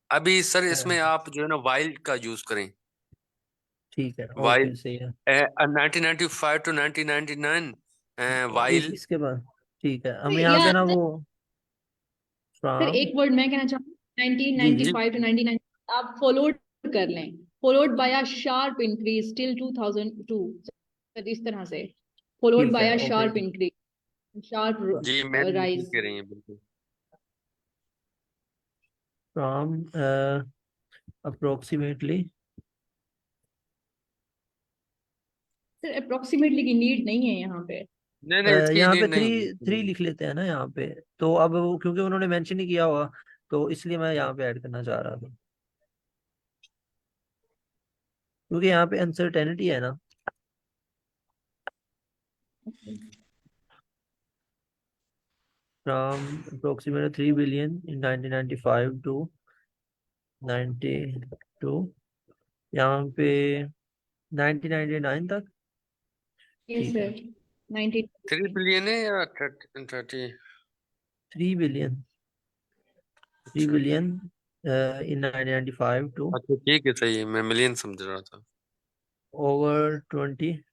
अभी सर इसमें आप जो है ना वाइल का यूज करें। ठीक है वाइल ओके सही है। 1995 टू 1999 वाइल। इसके बाद ठीक है हम यहाँ या पे ना वो सर from एक वर्ड मैं कहना चाहूँ, जी जी 1995 टू 99 आप फॉलोड कर लें, followed by a sharp increase till 2002, sir इस तरह से, फॉलोड ठीक बाय है a okay sharp increase, sharp जी मैम ठीक राइज। कह रही हैं बिल्कुल। from approximately सर अप्रोक्सीमेटली की नीड नहीं है यहाँ पे। नहीं नहीं, इसकी यहाँ पे नीड थ्री नहीं थ्री है। लिख लेते हैं ना यहाँ पे। तो अब वो क्योंकि उन्होंने मेंशन ही किया हुआ, तो इसलिए मैं यहाँ पे ऐड करना चाह रहा था, क्योंकि यहाँ पे अनसर्टेनिटी है ना। from approximately 3 billion in 1995 to 92, यहाँ पे 1999 तक। यस ठीक है। सर 90। 3 बिलियन है या 30? 3 बिलियन अच्छा in 1995 to अच्छा, ठीक है, सही है, मैं मिलियन समझ रहा था। over 20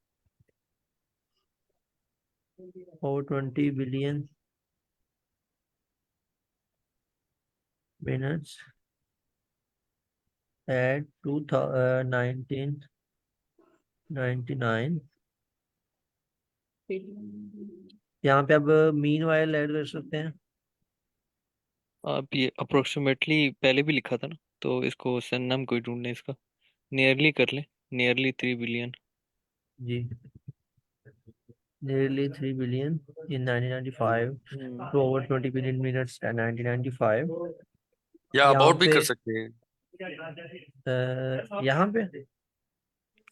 billion minutes at 1999। यहाँ पे अब मीन वाइल ऐड कर सकते हैं। आप ये अप्रोक्सीमेटली पहले भी लिखा था ना, तो इसको सरनाम कोई ढूंढना है इसका। नियरली कर ले, nearly 3 billion. Ji nearly 3 billion in 1995 to over 20 billion minutes in 1995। या यहाँ अबाउट भी पे कर सकते हैं। यहाँ पे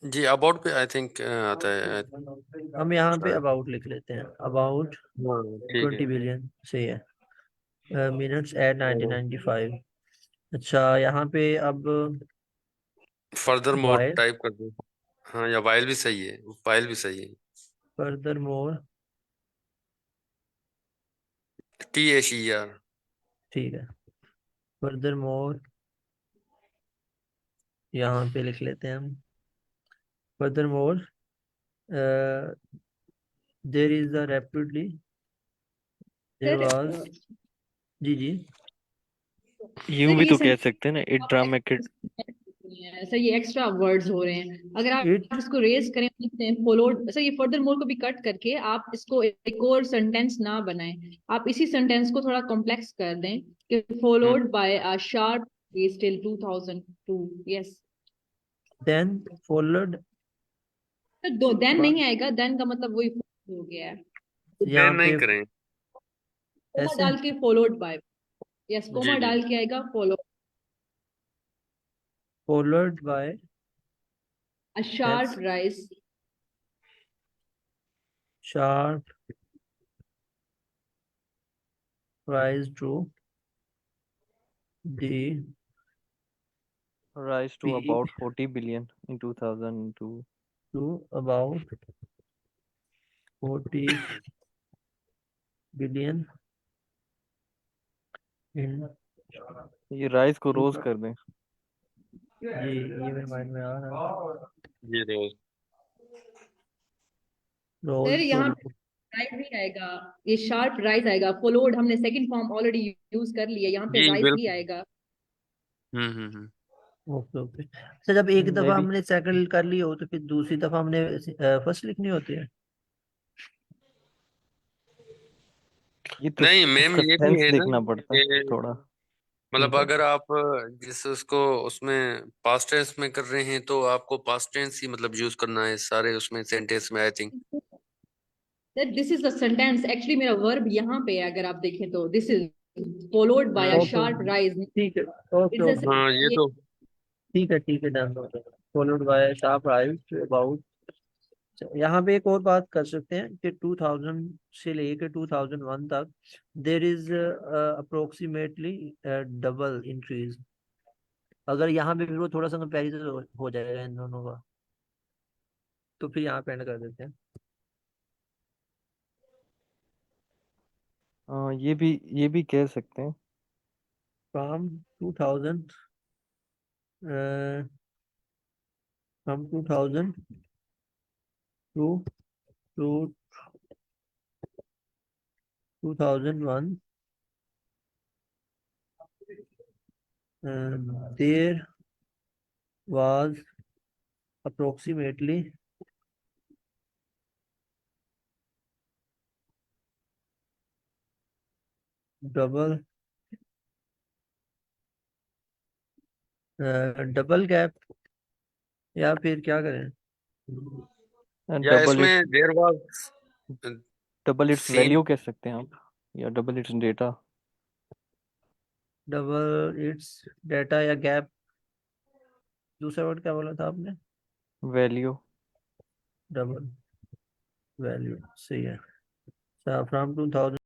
जी अबाउट पे आई थिंक आता है हम यहाँ पे शायद। अबाउट लिख लेते हैं। अबाउट हाँ ठीक है। 20 बिलियन सही है मिनट्स एट 1995। अच्छा यहाँ पे अब फर्दर मोर वाइल टाइप कर दो। हाँ, या वाइल भी सही है, वाइल भी सही है। Further more THER। ठीक है। फर्दर मोर यहाँ पे लिख लेते हैं हम। Further more there is the rapidly there sir was जी जी यूं सर भी ये तो कह सकते हैं ना, इट ड्रामेटिक। सर ये एक्स्ट्रा वर्ड्स हो रहे हैं, अगर इट आप इसको रेज करें, लिखते हैं फॉलोड, सर ये फर्दर मोर को भी कट करके आप इसको एक और सेंटेंस ना बनाएं, आप इसी सेंटेंस को थोड़ा कॉम्प्लेक्स कर दें कि followed by a sharp still 2002। Yes then followed तो दो देन by नहीं आएगा, देन का मतलब वही हो गया है। यहाँ देर नहीं पे करें। कोमा ऐसे डाल के फॉलोड बाय, यस जी कोमा जी डाल के आएगा फॉलो, followed by अ शार्प that's rise, sharp rise to the rise to peak about 40 billion in 2002. to about 40 billion in ये राइज को रोज कर दें। ये मेरे माइंड में आ रहा है जी रोज। रोज सर यहाँ पे राइज नहीं आएगा, ये शार्प राइज आएगा, फॉलोड हमने सेकंड फॉर्म ऑलरेडी यूज कर लिया, यहाँ पे जी राइज ही बिल्कुल। आएगा। Okay okay. अच्छा जब एक मैं दफा भी हमने सेकंड कर ली हो तो फिर दूसरी दफा हमने फर्स्ट लिखनी होती है। ये तो नहीं मैम उसका ये भी सेंस है ना देखना पड़ता है कि थोड़ा। मतलब ठीक है अगर आप जिस उसको उसमें पास्ट टेंस में कर रहे हैं तो आपको पास्ट टेंस ही मतलब यूज करना है सारे उसमें सेंटेंस में I think. That this is the sentence, actually मेरा वर्ब यहाँ पे है, अगर आप देखें तो this is followed by a okay sharp rise, ठीक है ओके इट्स ओके हाँ ये ये तो ठीक है done followed by sharp rise about. यहाँ पे एक और बात कर सकते हैं कि 2000 से लेके 2001 तक there is approximately double increase. अगर यहाँ पे फिर वो थोड़ा सा कंपेरिजन हो जाएगा इन दोनों का तो फिर यहाँ पे एंड कर देते हैं। ये भी कह सकते हैं। From 2000 from 2000 to to 2001 there was approximately double gap या फिर क्या करें या डबल इसमें it's there was same. Value कह सकते हैं आप, या double it's data. Double it's data या गैप। दूसरा वर्ड क्या बोला था आपने? वैल्यू। डबल वैल्यू सही है। फ्रॉम 2000